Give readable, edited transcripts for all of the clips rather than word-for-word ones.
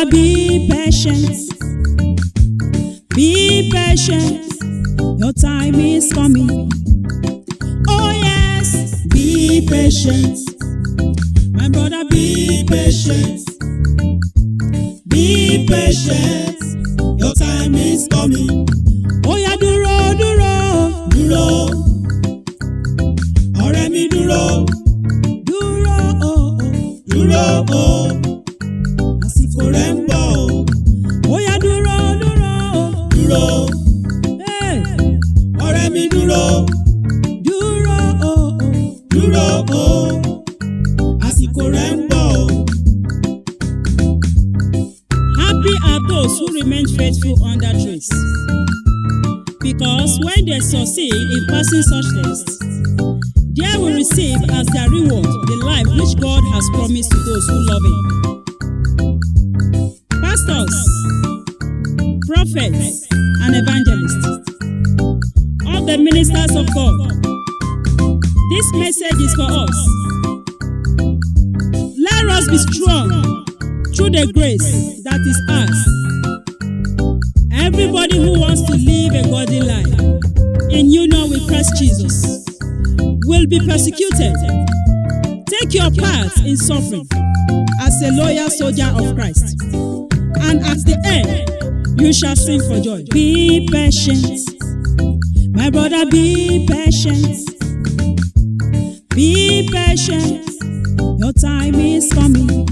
brother, be patient. Be patient. Your time is coming. Oh yes, be patient. My brother, be patient. Be patient. Your time is coming. Oh yeah, dúró, dúró, dúró. Ọ̀rẹ́ mi dúró. Dúró, oh, oh. Dúró, oh. Àsìkò rẹ̀ ń bọ̀ o. Oh yeah, dúró, dúró. Dúró. Hey. Ọ̀rẹ́ mi dúró. Dúró, oh, oh. Dúró, oh. Àsìkò rẹ̀ ń bọ̀ o. Happy are those who remain faithful under trace, because when they succeed in passing such tests, they will receive as their reward the life which God has promised to those who love Him. Pastors, prophets, and evangelists, all the ministers of God, this message is for us. Let us be strong through the grace that is ours. Everybody who wants to live a godly life in union with Christ Jesus will be persecuted. Take your part in suffering as a loyal soldier of Christ, and at the end you shall sing for joy. Be patient, my brother, be patient. Be patient, your time is coming.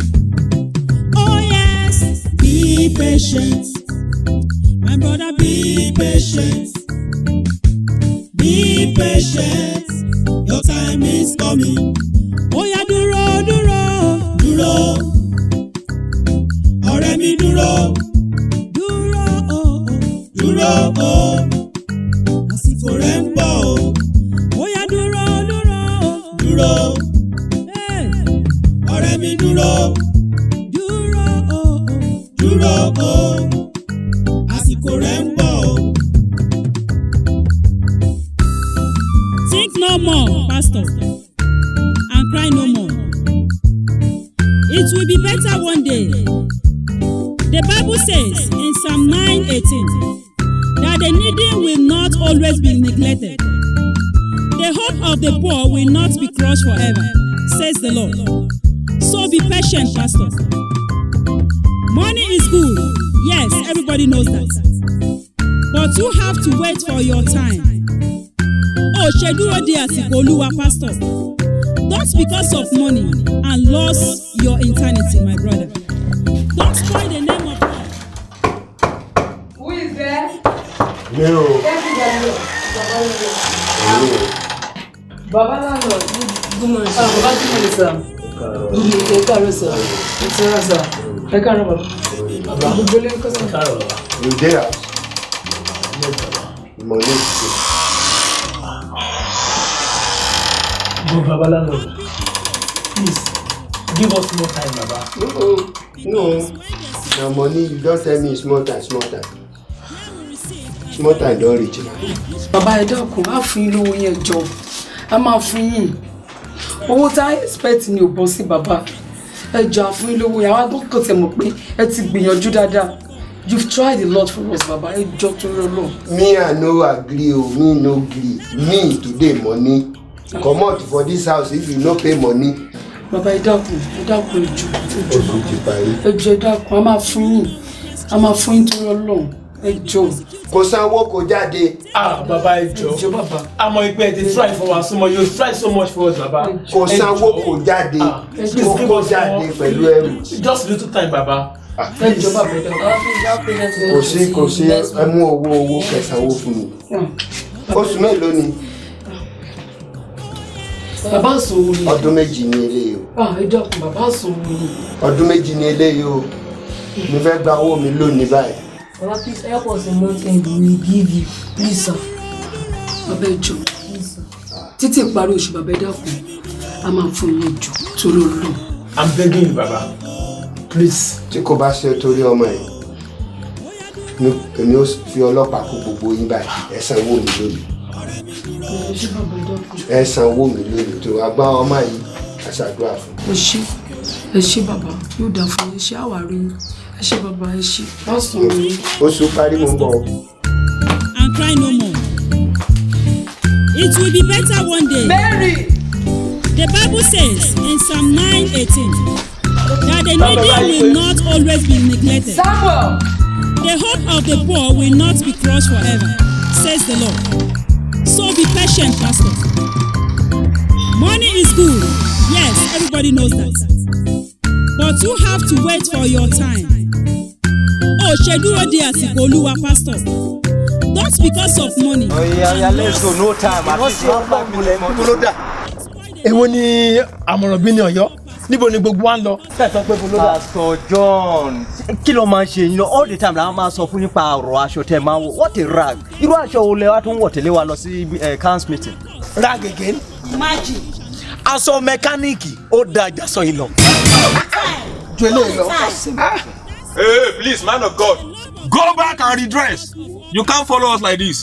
Oh yes, be patient. My brother, be patient. Be patient. Your time is coming. Oh yeah, dúró, dúró. Dúró. Ọ̀rẹ́ mi dúró. Dúró, oh, oh. Dúró, oh. Àsìkò rẹ̀ ń bọ̀ o. Oh yeah, dúró, dúró. Dúró. Hey. Ọ̀rẹ́ mi dúró. Dúró, oh, oh. Dúró, oh. Àsìkò rẹ̀ ń bọ̀ o. Think no more, pastor, and cry no more. It will be better one day. The Bible says in Psalm 9:18 that the needy will not always be neglected. The hope of the poor will not be crushed forever, says the Lord. So be patient, pastor. Money is good. Yes, everybody knows that. But you have to wait for your time. Oh, Sheduro de àsìkò Olúwa, pastor. Not because of money and lose your eternity, my brother. Don't spoil the name of God. Who is there? No. Baba landlord. Good morning, sir. Baba, good morning, sir. Good morning, sir. Sir. Ẹ káàárọ̀, baba. Baba, gbogbo ilé ńkọ́, sir. Ẹ káàárọ̀, baba. Udeh. Money. Go, Baba landlord. Please, give us more time, Baba. No. Na money, you don't tell me small time. Small time don't reach now. Baba, ẹ dákun, á fún yín lówó yẹn jọ. A máa fún yín. Owó tá a expect ni ò bọ́ sí baba. Ẹ jọ á fún yín lówó yẹn. Àwọn akọ́kọ́ tẹ̀ mọ̀ pé ẹ ti gbìyànjú dáadáa. You've tried a lot for us, Baba. Ẹ jọ tó rọ lọ. Me, I no agree. Me no gree. Me today money. Come out for this house if you no pay money. Baba, ẹ dákun ẹjọ. Oṣù ti parí. Ẹ jọ ẹ dákun, a máa fún yín tó rọ lọ. Ẹ jọ. Kò sanwó kò jáde. Baba, ẹ jọ̀ọ́. Baba. Àmọ́ ìpè ẹ ti try for us so much. You try so much for us, Baba. Kò sanwó kò jáde. Kò jáde pẹ̀lú ẹrù. Just little time, Baba. Ẹ jọ bàbá ẹ dákun. Kò sí ẹ mú owó kẹsànwó fún mi. Oṣù mélòó ni? Bàbá sọ̀rọ̀ ni. Ọdún méjì ni eléyìí o. Ẹ dákun, bàbá sọ̀rọ̀ ni. Ọdún méjì ni eléyìí o. Mo fẹ́ gba owó mi lónìí báyìí. Baba, please help us a month and we will give you. Please, sir. Bàbá ẹ jọ. Títí ìparí oṣù bàbá ẹ dákun. A máa fún yín jọ torí Ọlọ́run. I'm begging you, Baba. Please. Tí kò bá ṣe torí ọmọ ẹ̀, èmi ó fi ọlọ́pàá kó gbogbo yín báyìí. Ẹ sanwó mi lónìí. Ẹ sanwó mi lónìí tó agbá ọmọ yìí aṣàdúrà fún. Ẹ ṣé bàbá, yóò dà fún yín, ṣé àwárí ṣe bàbá ẹ ṣe lọ́sùn mi. Oṣù parí mo ń bọ̀. And cry no more. It will be better one day. Mary. The Bible says in Psalm 9:18 that the needy will not always be neglected. Samuel. The hope of the poor will not be crushed forever, says the Lord. So be patient, pastor. Money is good. Yes, everybody knows that. But you have to wait for your time. Oh, Sheduro de àsìkò Olúwa, pastor. Not because of money. Oh yeah, let's go. No time. At least 1 minute. Èwo ni àmọ̀ràn bí ní Ọ̀yọ́? Níbo ni gbogbo wa ń lọ? Pastor John, kí ló máa ń ṣe? You know, all the time la máa sọ fún nípa ọ̀rọ̀ aṣọ tẹ́ máa ń wọ̀. What a rag. Irú aṣọ wo lẹ wá tún wọ̀ tẹ́lẹ̀ wa lọ sí council meeting? Rag again? Imagine. Aṣọ mẹkáníìkì ó da àjàsọ yìí lọ. Ju eléyìí lọ. Hey, please, man of God, go back and redress. You can't follow us like this.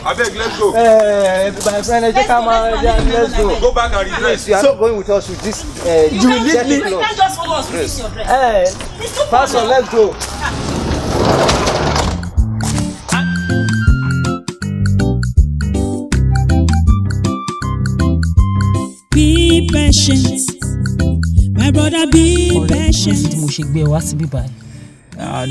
Abeg, let's go. My friend, let's go. Go back and redress. You are not going with us with this. You will lead me. You can't just follow us with your dress. Pastor, let's go. Be patient. My brother, be patient.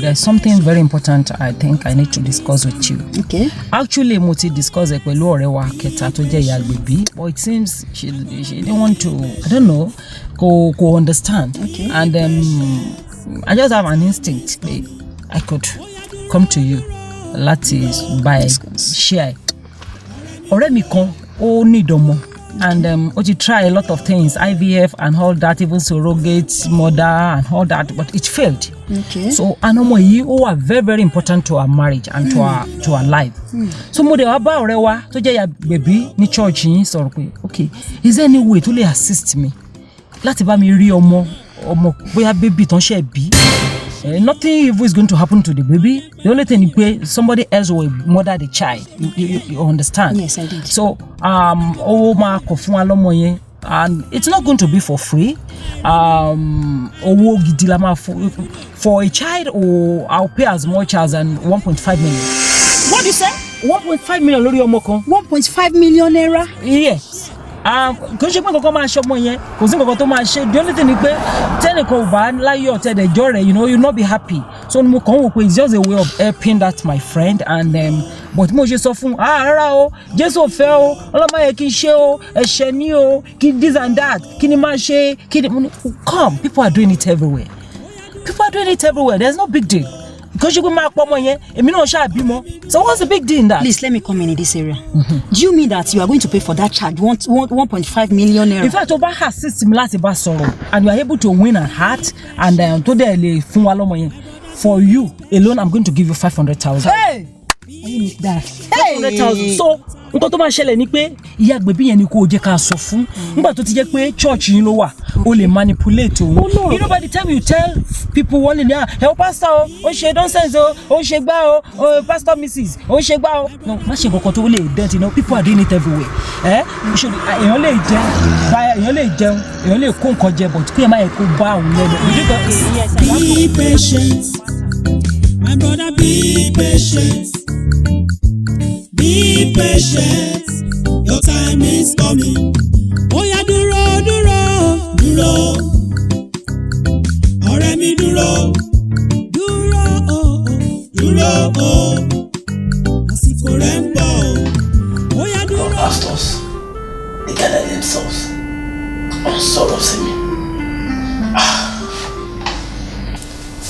There's something very important I think I need to discuss with you. Okay. Actually, mo ti discuss it pẹ̀lú ọ̀rẹ́ wa kẹta tó jẹ́ ìyá Gbèbí, but it seems she didn't want to, I don't know, go understand. Okay. And I just have an instinct that I could come to you láti buy share. Ọ̀rẹ́ mi kan ó ní ìdánmọ̀. And Oji try a lot of things, IVF and all that, even surrogate mother and all that, but it failed. Okay. So anomo yi o are very, very important to our marriage and to our life. So mo de wa ba ọ̀rẹ́ wa tó jẹ́ ya Gbèbí ní church yín sọ̀rọ̀ pé, okay, is there any way to assist me láti bá mi rí ọmọ bóyá baby tán ṣe bí? Nothing evil is going to happen to the baby. The only thing is somebody else will mother the child. You understand? Yes, I did. So, ma ko fún wa lọ́mọ yẹn, and it's not going to be for free. Owó gidi la ma for a child, or I'll pay as much as 1.5 million. What do you say? 1.5 million lórí ọmọ kan. 1.5 million naira? Yes. Kò ṣe pé kankan máa ṣọmọ yẹn, kò sí kankan tó máa ṣe. The only thing is pé tẹ́nìkan ò bá láyọ̀ tẹ́lẹ̀jọ́ rẹ̀, you'll not be happy. So mo kàn wò pé it's just a way of helping that my friend, and but mo ṣe sọ fún rárá o, Jésù fẹ́ o, ọlọ́mọ yẹ kí n ṣe o, ẹ̀ṣẹ̀ ni o, kí this and that, kí ni máa ṣe, kí ni come, people are doing it everywhere. People are doing it everywhere. There's no big deal. Because you go mark pomo yen, èmi náà ṣá bímọ. So what's the big deal in that? Please let me come in this area. Do you mean that you are going to pay for that charge 1.5 million naira? In fact, over her system láti bá sọ̀rọ̀, and you are able to win her heart, and to de le fún wa lọ́mọ yẹn. For you alone, I'm going to give you 500,000. Hey! I need that. 500,000. So nǹkan tó máa ṣẹlẹ̀ ni pé ìyá Gbèbí yẹn ni kó jẹ́ ká sọ fún. Nígbà tó ti jẹ́ pé church yín ló wà, o lè manipulate òun. You know, by the time you tell people one day, help pastor o ṣe nonsense o ṣe gbá o pastor Mrs. o ṣe gbá o. No, má ṣe nǹkan tó lè dent, you know, people are doing it everywhere. Èèyàn lè jẹun, èèyàn lè kó nǹkan jẹ, but kí ẹ má yẹ kó bá òun lẹ́nu. Be patient, my brother, be patient. Be patient, your time is coming. Oya dúró, dúró, dúró. Ọ̀rẹ́ mi dúró, dúró, dúró. Àsìkò rẹ̀ ń bọ̀. Oya dúró. Pastors, they gather themselves on sọ̀rọ̀ sí mi.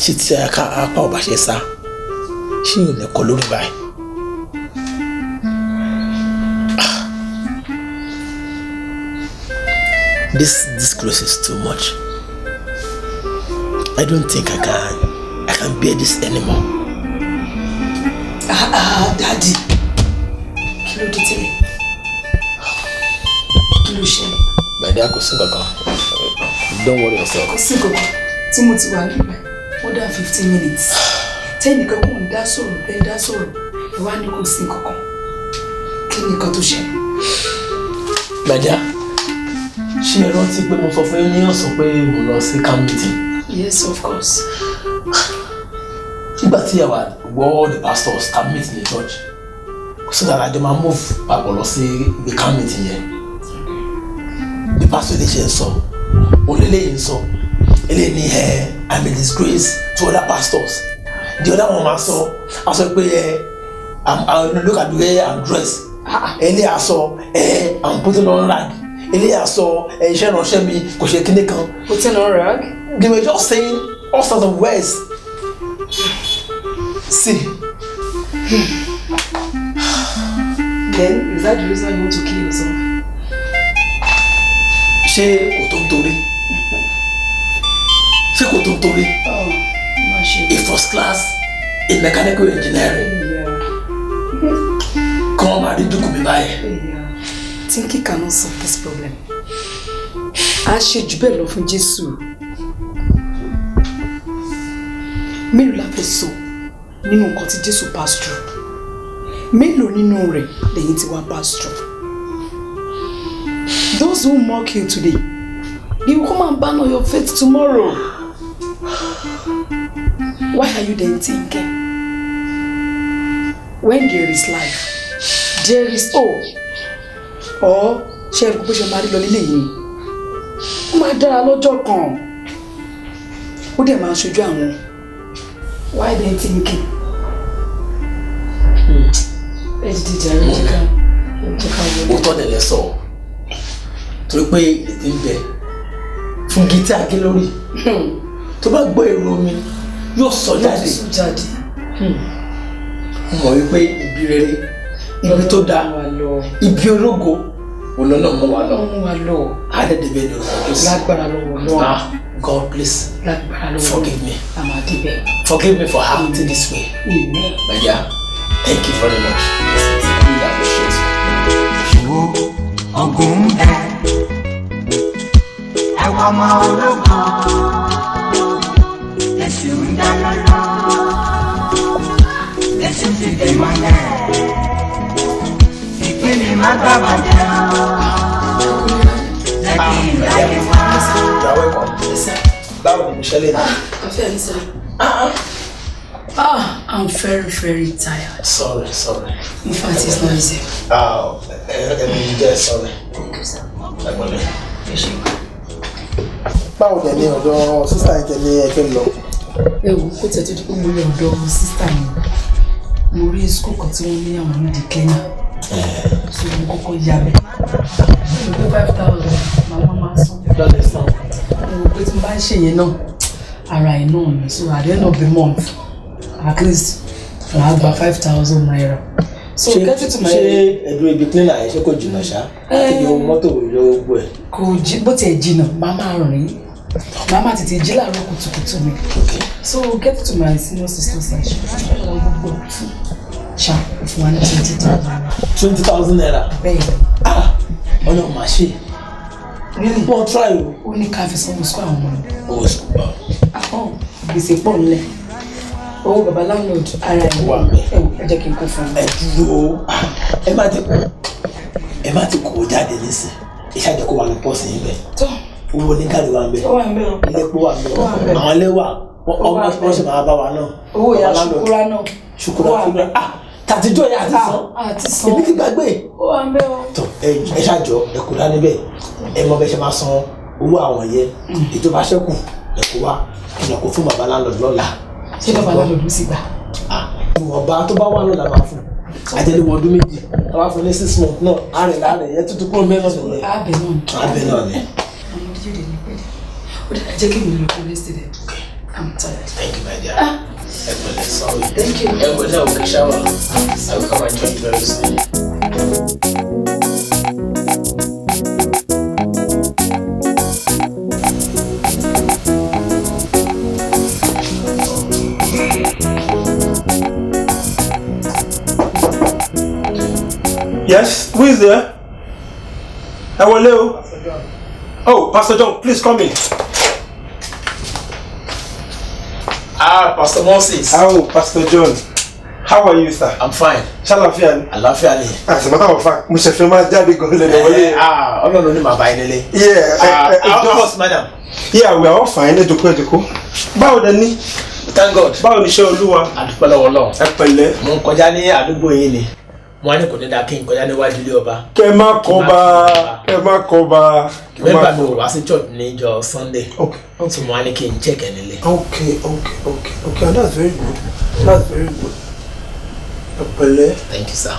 Ṣé tí apá ọba ṣe sá, ṣé yìí nìkan lórí báyìí? This close is too much. I don't think I can bear this anymore. Daddy. Kí ló dé tẹ́lẹ̀? Kí ló ṣẹlẹ̀? My dear, kò sí kankan. Don't worry yourself. Kò sí kankan. Tí mo ti wà níbẹ̀, more than 15 minutes. Tẹ́nìkan kò ń dá sọ̀rọ̀, ẹ wá ní kò sí kankan. Kí ni nǹkan tó ṣẹlẹ̀? My dear, ṣé ẹ rántí pé mo sọ fún yín ní ọ̀sán pé mo lọ sí camp meeting? Yes, of course. nígbà tí àwa all the pastors can meet in the church so that I don't move papọ̀ lọ sí the camp meeting yẹn. The pastor dey ṣe sọ olele sọ ele ni I'm a disgrace to other pastors. The other one ma sọ a sọ pé I look at the way I'm dressed. Ele a sọ I'm putting on rag. Ele a sọ iṣẹ́ ìránṣẹ́ mi kò ṣe kíní kan. Putting on rag? They were just saying all sorts of words. See. Then is that the reason you want to kill yourself? Ṣé kò tó ń torí? Ṣé kò tó ń torí? A first class in mechanical engineering. Come on, I didn't do my Thinking cannot solve this problem. A ṣe jù bẹ́ẹ̀ lọ fún Jésù. Mélòó la fẹ́ sọ nínú nǹkan tí Jésù pass through? Mélòó nínú rẹ̀ lẹ́yìn tí wàá pass through? Those who mock you today, they will come and ban on your faith tomorrow. Why are you then thinking? When there is life, there is hope. Or ṣé ẹ̀rù kò ṣe máa rí lọ nílé yìí? Ó máa dára lọ́jọ́ kan. Ó dẹ̀ máa ṣojú àwọn. Why then thinking? Ẹ ti dìjà rẹ̀ jẹ́ ká wọlé. Ó tọ́ dẹ̀lẹ̀ sọ torí pé ètè ń bẹ fún gítà gé lórí tó bá gbọ́ èrò mi yóò sọ jáde. Mo mọ̀ wípé ibi rere ibi tó dáa ibi ológo olóńnà mú wa lọ àdẹ́dẹ́bẹ́ ni òun lágbára lọ́wọ́ lọ́wọ́. God please forgive me. Amadebe. Forgive me for acting this way. Amen. My dear, thank you very much. I really appreciate it. Ogunde, ẹwà máa ológo, Èṣù ń dá lọ́lọ́, Èṣù ti dé mọ́lẹ̀, ìpínlẹ̀ má gbàgbọ́dẹ̀ lẹ́kì ìdáyé wá. You're welcome. Listen, báwo ni mo ṣẹlẹ̀ náà? I'm very, very tired. Sorry. In fact, it's not easy. Sorry. Báwo dẹ̀ ni ọ̀dọ̀ sísá yìí tẹ̀lé ẹ̀fẹ́ lọ? Ẹ wò kó tẹ̀ tó di pé mo lè ọ̀dọ̀ sísá mi. Mo rí skul kan tí wọ́n ní àwọn onídìí Kenya. So mo kọ́kọ́ yá bẹ̀. Mo gbé 5,000 màmá máa san. Lọ́dẹ̀ sàn. Mo rò pé tí mo bá ń ṣe yẹn náà, ara ẹ̀ náà ni. So at the end of the month, at least màá gba 5,000 naira. So get it to my. Ṣé ẹ̀dùn ibi cleaner yẹn ṣé kò jìnnà ṣá? Àti ibi ohun mọ́tò yóò gbọ́ ẹ̀. Kò jí bó tiẹ̀ jìnnà, màá máa rìn. Màá máa tètè jí láàárọ̀ kùtùkùtù mi. So get it to my senior sister section. Ṣá fún wa ní 20,000 naira. 20,000 naira. Bẹ́ẹ̀ni. Ọlọ́run máa ṣe. Really? Wọ́n try o. Ó ní ká fi sanwó sukú àwọn ọmọ mi. Owó sùkúl bá. Gbèsè pọ̀ nílẹ̀. Owó bàbá landlord ara ẹ̀ wà mí. Ẹ jẹ́ kí n kó fún un. Ẹ dúró. Ẹ má ti kó jáde nísìn. Iṣẹ́ àjẹkù wà ní pọ́ọ̀sì yín bẹ́ẹ̀. Tó. Owó ní káàdì wà ń bẹ̀. Ó wà ń bẹ̀ o. Ilé epo wà ń bẹ̀. Àwọn ilé wà. Wọ́n ṣe máa bá wa náà. Owó ìyá ṣùkúrà náà. Ṣùkúrà. Tàtijọ́ yà àti san. Ibi ti gbàgbé. Ó wà ń bẹ̀ o. Tó ẹ ṣàjọ ẹ kò dá níbẹ̀. Ẹ mọ bẹ́ẹ̀ ṣe máa san owó àwọn yẹn. Ìjọba ṣẹ́kù ẹ kó wá. Kí ni kò fún bàbá landlord lọ́la. Ṣé bàbá landlord sì gbà? Ìwọ̀nba tó bá wà lọ́la máa fún. Àjẹlẹwọ̀ ọdún méjì. A wá fún ní 6 months náà. Àrìn yẹn tuntun kúrò mẹ́rin ọ̀sẹ̀ yẹn. Abẹ náà ni. Àwọn ọdún yóò dé ní pẹ́lẹ́. Ó dẹ̀ jẹ́ kí mi lè kó rest there. I'm tired. Thank you, my dear. Sorry. Thank you. Now we can shower. I will come and join you very soon. Yes, who is there? Hello. Oh, Pastor John, please come in. Pastor Moses. Oh, Pastor John. How are you, sir? I'm fine. Ṣàlàáfíà ni? Àlàáfíà ni. As a matter of fact, mo ṣe fẹ́ máa jáde gan lẹ́nu wọlé. Ọlọ́run ní màá bá yín nílé. Yeah. Of course, madam. Yeah, we are all fine. Ẹ jókòó. Báwo dẹ̀ ni? Thank God. Báwo ni iṣẹ́ Olúwa? Àdúpẹ́ lọ́wọ́ Ọlọ́run. Ẹ pẹ̀lẹ́. Mo ń kọjá ní àdúgbò yín ni. Mo ní kò ní dá kí n kọjá níwájú ilé ọba. Kẹ́ má kọba. Remember mi ò wá sí church ní ọjọ́ Sunday. Okay. So mo ní kí n check ẹ̀ nílé. Okay. And that's very good. Ẹ pẹ̀lẹ́. Thank you, sir.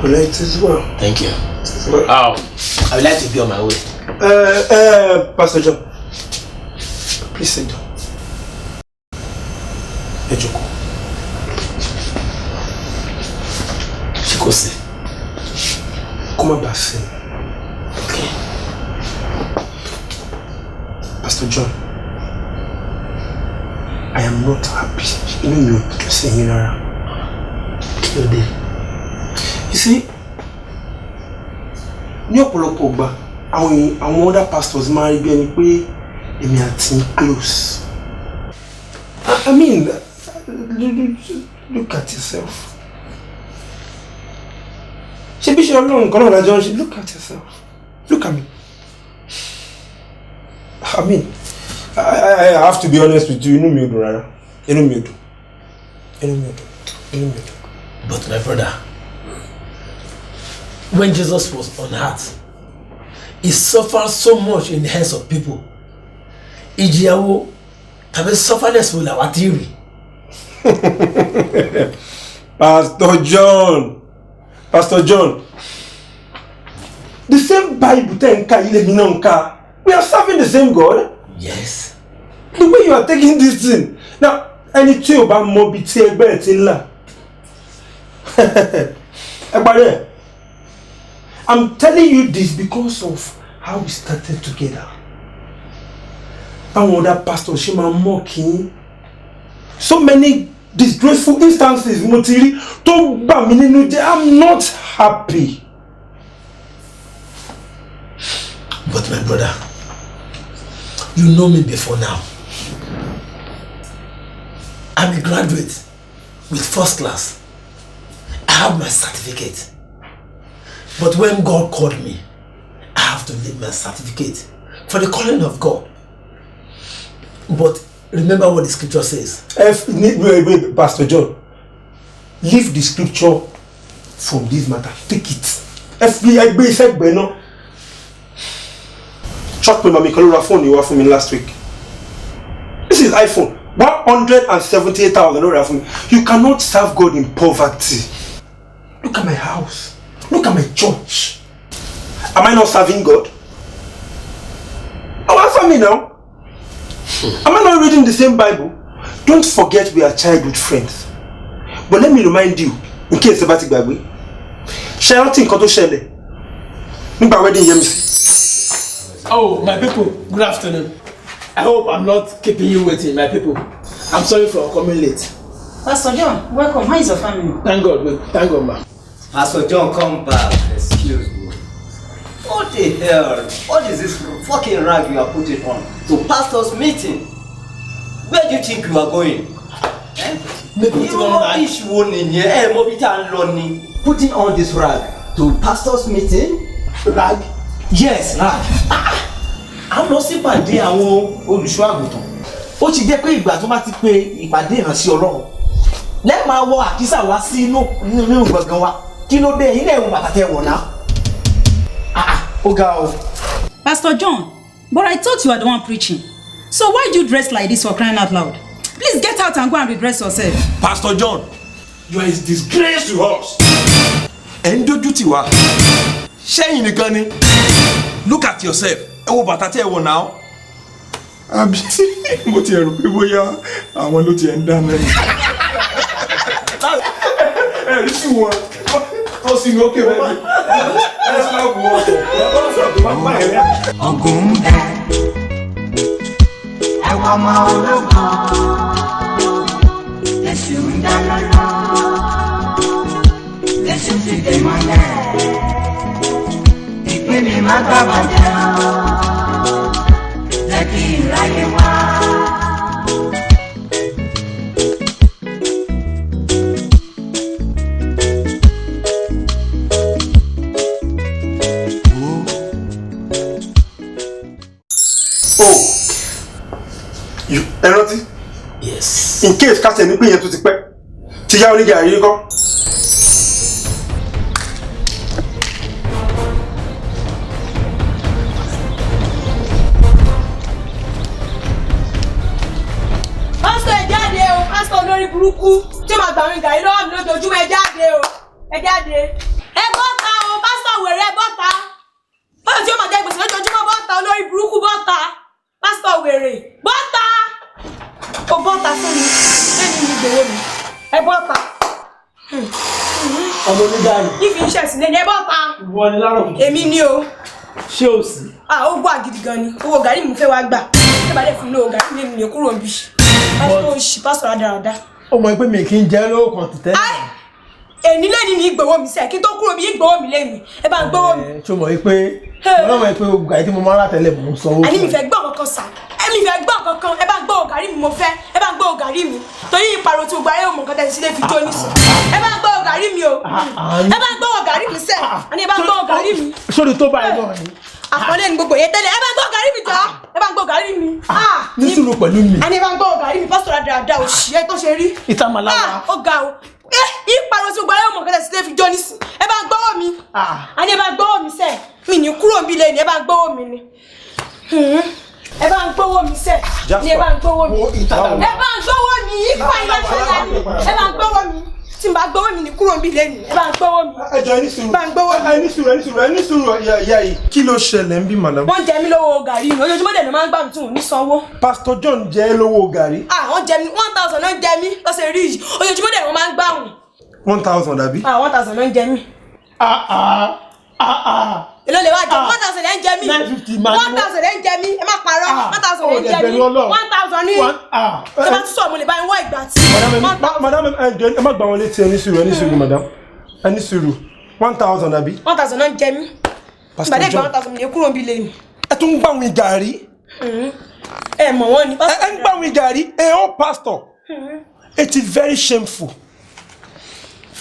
Pẹ̀lẹ́, it is well. Thank you. I would like to be on my way. Pastor John, please sit down. Ẹ jókòó. Ṣé kò sí? Kó má bàa sí. Okay. Pastor John, I am not happy. Inú mi ò dùn sí yín rárá. Kí ló dé? You see, ní ọ̀pọ̀lọpọ̀ ìgbà àwọn other pastors máa rí bí ẹni pé èmi àti yín close. I mean, look at yourself. Ṣé bí ṣe Ọlọ́run kan náà lájọ ń ṣe? Look at yourself. Look at me. I mean, I have to be honest with you. Inú mi ò dùn rárá. Inú mi ò dùn. But my brother, when Jesus was on earth, he suffered so much in the hands of people. Ìjìyàwó tàbí sufferness wo làwa ti rí. Pastor John, the same Bible tẹ́ ń kà ilé mi náà ń kà. We are serving the same God. Yes. The way you are taking this thing. Now, ẹni tí o bá mọ bí tí ẹgbẹ́ ẹ̀ ti ń là. Ẹgbàdé, I'm telling you this because of how we started together. Báwọn other pastors ṣe máa mọ̀ kí so many disgraceful instances mo ti rí tó gbà mí nínú jẹ́. I'm not happy. But my brother, you know me before now. I'm a graduate with first class. I have my certificate. But when God called me, I have to leave my certificate for the calling of God. But remember what the scripture says. Wait, Pastor John. Leave the scripture from this matter. Take it. Chuck me, mommy, color phone you were for me last week. This is iPhone. 178,000. You cannot serve God in poverty. Look at my house. Look at my church. Am I not serving God? Oh, answer me now. Am I not reading the same Bible? Don't forget we are childhood friends. But let me remind you, in case about it, baby. Share thing koto shele. Nígbà wedding yemisi. Oh, my people, good afternoon. I hope I'm not keeping you waiting, my people. I'm sorry for coming late. Pastor John, welcome. How is your family? Thank God, ma. Pastor John, come back. Excuse me. What the hell? What is this fucking rag you are putting on to pastor's meeting? Where do you think you are going? Putting on this rag to pastor's meeting? Rag? Yes, rag. I'm not sí pàdé àwọn olùṣọ́ àgùntàn. Ó ti jẹ́ pé ìgbà tó bá ti pé ìpàdé ìránṣẹ́ Ọlọ́run. Lẹ́ máa wọ àkísà wá sí inú gbọ̀ngàn wa. Kí ló dé ilé ìwọ̀n bàtà tẹ wọ̀ náà? Ó ga o. Pastor John, but I thought you were the one preaching. So why do you dress like this for crying out loud? Please get out and go and redress yourself. Pastor John, you are a disgrace to us. Ẹ ń dojú tì wá. Ṣẹ́yìn nìkan ni. Look at yourself. Ẹ wo bàtà tí ẹ wọ̀ náà. Àbí mo ti rò pé bóyá àwọn ló ti ẹ̀ ń dáná ni. Ẹ rí sí wọn. Ó sì ní ókè wẹ́n ni. Ẹ sì máa wù ọ́. Ògùn ń bẹ, ẹwà ọmọ ológun, Jésù ń dá lọ́lọ́, Jésù ti dè mọ́lẹ̀, ìpín mi má gbàgbọ́dẹ̀ ọ́, jẹ́ kí ìráyé wá. case ká tẹ̀ ní pé yẹn tó ti pẹ́ ti yá onígàrí kọ́. pásítọ̀ ẹ jáde o pásítọ̀ olórí burúkú tí màá gbà wọn gàrí lọ́wọ́ mi lójoojúmọ́ ẹ jáde o ẹ jáde. ẹ bọ́ta o pásítọ̀ wèrè ẹ bọ́ta báwo tí ó máa jẹ gbèsè lójoojúmọ́ bọ́ta olórí burúkú bọ́ta pásítọ̀ wèrè bọ́ta o bọ́ta fún mi lẹ́yìn mi gbèrò mi ẹ bọ́ta. ọmọ onígàrí. yífi iṣẹ́ sí lẹ́yìn ẹ bọ́ta. ìwọ ni lárọ̀ kùtù. èmi ni o. ṣé o sì. ó gbọ́ àgìdì gan ni owó gàrí mi fẹ́ wá gbà ṣé bá dẹ̀ fún mi lówó gàrí mi lè kúrò níbi pásítọ̀ òṣì pásítọ̀ rádaràda. ó mọ pé mi kì í jẹ́ lówó kan tì tẹ́lẹ̀. èní lẹ́ni ní ìgbowó mi sẹ́ẹ̀ kí n tó kúrò mi ìgbowó mi lẹ́nu ẹ bá ń gbowó mi. ṣé o mọ̀ pé ọlọ́mọ ẹ pé ogun gàrí tí mo máa ń rà tẹ́lẹ̀ mò ń sanwó. àní mi fẹ́ gbọ́ kankan sà mi fẹ́ gbọ́ kankan ẹ bá ń gbowó gàrí mi mo fẹ́ ẹ bá ń gbowó gàrí mi torí ìpàrọ̀ tí o gba ayé òmò nǹkan tẹ̀sí lè fi jó nísìn ẹ bá ń gbowó gàrí mi o ẹ bá ń gbowó gàrí mi sẹ́ẹ̀ àní ẹ bá ń gbowó gàrí mi. sórí tó báyìí náà ni. àkọlé ni gbogbo yẹn tẹ́lẹ̀ ẹ bá ń gbowó gàrí mi jọ ẹ bá ń gbowó gàrí mi. ní sùúrù pẹ̀lú mi. àní ẹ bá ń gbowó gàrí mi pásítọ̀ rádaràda òṣì ẹ tó ṣe rí. ìtàmàlára. ó ga o ìpàrọ̀ tí o gba ayé òmò nǹkan tẹ̀sí lè fi jó nísìn ẹ bá ń gbowó mi àní ẹ bá ń gbowó mi sẹ́ẹ̀ mi ní kúrò níbi lẹ́yìn ẹ bá ń gbowó mi ni ẹ bá ń gbowó mi sẹ ni ẹ bá ń gbowó mi ẹ bá ń gbowó mi ipa iná ṣẹlẹ̀ ẹ bá ń gbowó mi tí n bá gbowó mi ní kúrò níbi lẹ́yìn ẹ bá ń gbowó mi ẹjọ ẹni sùúrù bá ń gbowó mi ẹni sùúrù ìyá yìí. kí ló ṣẹlẹ̀ ń bí madam. wọ́n jẹ mí lówó gàrí ni ojoojúmọ́ dẹ̀ ni máa ń gbà mí tí wọ́n ní sanwó. Pastor John jẹ́ lówó gàrí. wọ́n jẹ mí 1000 náà ń jẹ mí lọ́sẹ̀ rí yìí ojoojúmọ́ dẹ̀ wọ́n máa ń gbà wọ́n. 1000 àbí. 1000 náà ń jẹ mí. èló lè wá jẹ 1000 lẹ́ ń jẹ mí 1000 lẹ́ ń jẹ mí ẹ má parọ́ 1000 lẹ́ ń jẹ mí 1000 ní ṣé bá tún sọ̀rọ̀ mo lè bá yín wọ́ ìgbà tí. madam ẹ má gbà wọn létí ẹni sùúrù madam ẹni sùúrù 1000 àbí. 1000 náà ń jẹ mí ìbàdàn ìgbà 1000 mi lè kúrò bí lẹ́yìn. ẹ tún ń gbà wọn gàrí. ẹ mọ̀ wọ́n ni. ẹ ń gbà wọn gàrí all pastor it is very shameful.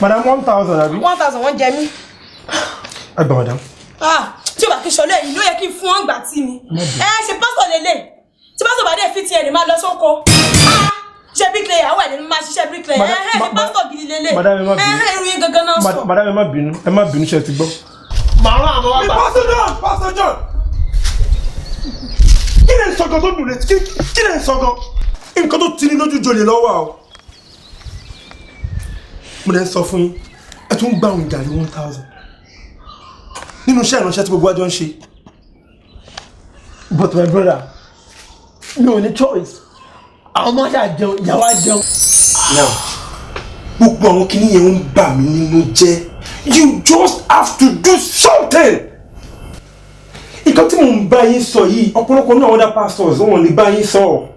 madam 1000 àbí. 1000 wọ́n jẹ mí. ẹ gbà madam. tí o bá kí n ṣọlẹ̀ yìí ló yẹ kí n fún ọgbà tí mi ṣe pásítọ̀ lélẹ̀ tí pásítọ̀ bá dé fi tiẹ̀ lè máa lọ sóko ṣe bricklayer àwọn ẹ̀dẹ̀ máa ṣiṣẹ́ bricklayer ṣe pásítọ̀ gidi lélẹ̀ ìròyìn gangan náà sọ. madam ẹ má bínú ṣe ti gbọ́. màá rán àwọn wá bá. Pastor John kí ni sọ̀gàn tó dùn létí kí ni sọ̀gàn nǹkan tó tini lójú jolè lọ́wọ́ o mo lè sọ fún yín ẹ tún gbà wọn gàrí 1000 nínú iṣẹ́ ìránṣẹ́ tí gbogbo àjọ ń ṣe. but my brother mi ò ní choice àwọn ọmọ ṣáà jẹun ìyàwó á jẹun. now gbogbo àwọn kìnìún yẹn ń bà mí nínú jẹ́ you just have to do something. nǹkan tí mò ń bá yín sọ yìí ọ̀pọ̀lọpọ̀ náà other pastors wọn lè bá yín sọ.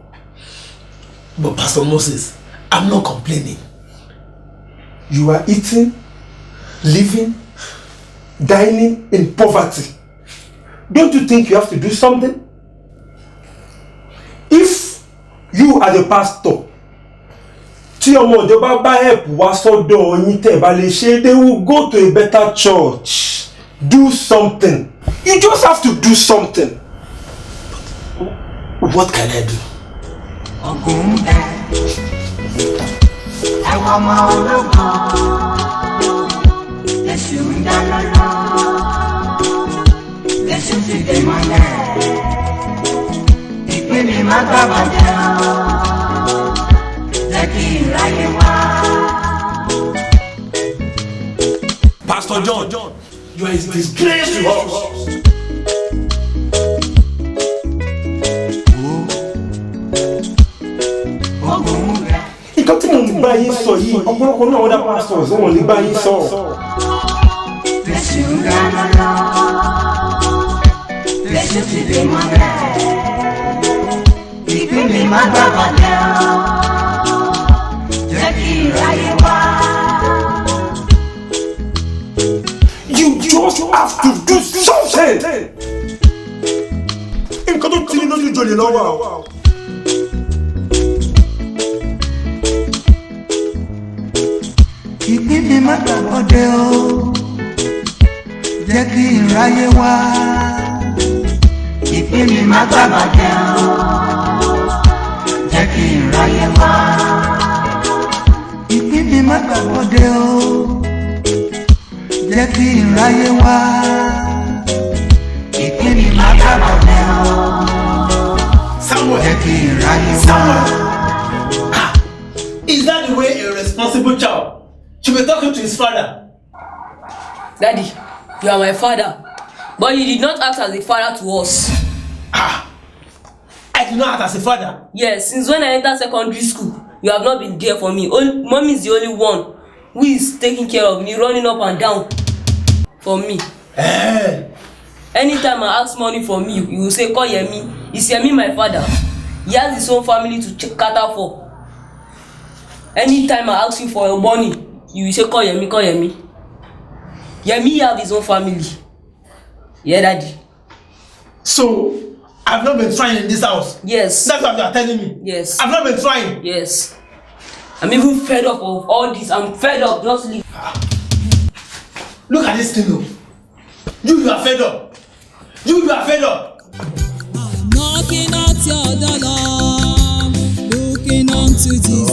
But Pastor Moses, I'm not complaining. You are eating, living, dining in poverty. Don't you think you have to do something? If you are the pastor, tí ọmọ ọ̀dọ́ bá bá help wá sọ́dọ̀ yín tẹ́ bá lè ṣe, they will go to a better church. Do something. You just have to do something. But what can I do? Ogunde, ẹwà ọmọ ológo, Èṣù ń dá lọ́lọ́, Èṣù ti dè mọ́lẹ̀, ìpín mi má gbàgbọ́dẹ̀ ọ́, jẹ́ kí ìráyè wá. Pastor John, you are a disgrace to us. Nǹkan tí mo ń bá yín sọ yìí ọ̀pọ̀lọpọ̀ náà other pastors wọn lè bá yín sọ. Èṣù ń dá lọ́lọ́, Èṣù ti dè mọ́lẹ̀, ìpín mi má gbàgbọ́dẹ̀ ọ́, jẹ́ kí ìráyè wá. You just have to do something. Nǹkan tó tini lójú jolè lọ́wọ́ o. Ìpín mi má gbàgbọ́dẹ̀ o, jẹ́ kí ìráyè wá. Ìpín mi má gbàgbọ́dẹ̀ o, jẹ́ kí ìráyè wá. mi má gbàgbọ́dé o jẹ́ kí n ráyé wá ìpín mi má gbàgbọ́dé o jẹ́ kí n ráyé wá. Is that the way a responsible child should be talking to his father? Daddy, you are my father, but you did not act as a father to us. I did not act as a father? Yes, since when I entered secondary school, you have not been there for me. Mommy is the only one who is taking care of me, running up and down for me. Anytime I ask money from you, you will say, call Yemi. Is Yemi my father? He has his own family to cater for. Anytime I ask you for your money, you will say, call Yemi, call Yemi. Yemi have his own family. Yeah, Daddy. So, I've not been trying in this house? Yes. That's what you are telling me? Yes. I've not been trying? Yes. I'm even fed up of all this. I'm fed up. Just leave. Look at this thing, though. You are fed up. You are fed up. I'm knocking at your door, Lord, looking unto Jesus.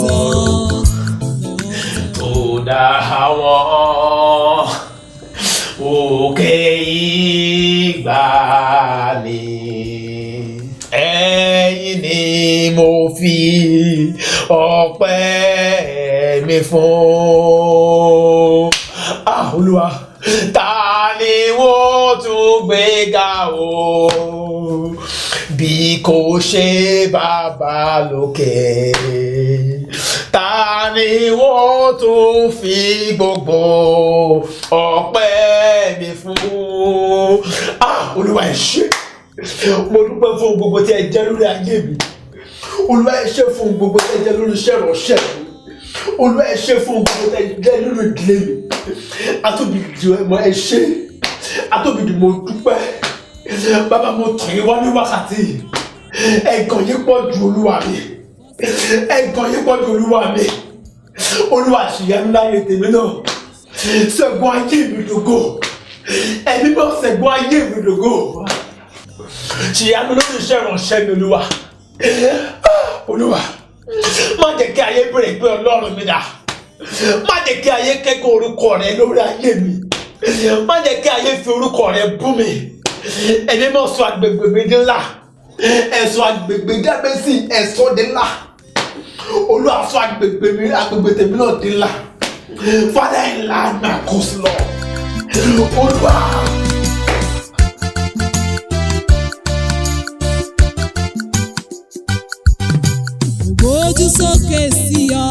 Tó dá àwọn òkè ìgbàanì, ẹ̀yin ni mo fi ọpẹ́ mi fún. Olúwa, ta ni wọ́n tún gbé ga o bí kò ṣe Bàbá lókè? Ta ni wọ́n tún fi gbogbo ọpẹ́ mi fún? Olúwa ẹ ṣé, mo dúpẹ́ fún gbogbo tí ẹ jẹ́ lórí ayé mi. Olúwa ẹ ṣé fún gbogbo tí ẹ jẹ́ lórí iṣẹ́ ìránṣẹ́ mi. Olúwa ẹ ṣé fún gbogbo tí ẹ jẹ́ lórí ìdílé mi. Atóbìdì ẹmọ ẹ ṣé, atóbìdì mo dúpẹ́. Bàbá mo tàn yín wá ní wákàtí. Ẹ̀gàn yín pọ̀ ju Olúwa mi. Ẹ̀gàn yín pọ̀ ju Olúwa mi. Olúwa ṣìyanu láyé tèmi náà. Ṣẹ́gun ayé mi dògo. Ẹ̀mí bọ́ ṣẹ́gun ayé mi dògo. Ṣìyanu lórí iṣẹ́ ìránṣẹ́ mi Olúwa. Olúwa, má jẹ́ kí ayé bèrè pé Ọlọ́run mi dà. Má jẹ́ kí ayé kẹ́kọ̀ọ́ orúkọ rẹ lórí ayé mi. Má jẹ́ kí ayé fi orúkọ rẹ bú mi. Ẹ̀mí mọ̀ sọ agbègbè mi di ńlá. Ẹ̀sọ́ agbègbè dábẹ́sì ẹ̀sọ́ di ńlá. Olúwa sọ agbègbè tèmi náà di ńlá. Father, enlarge my cause, Lord. Olúwa. Gbójú sókè sí ọ,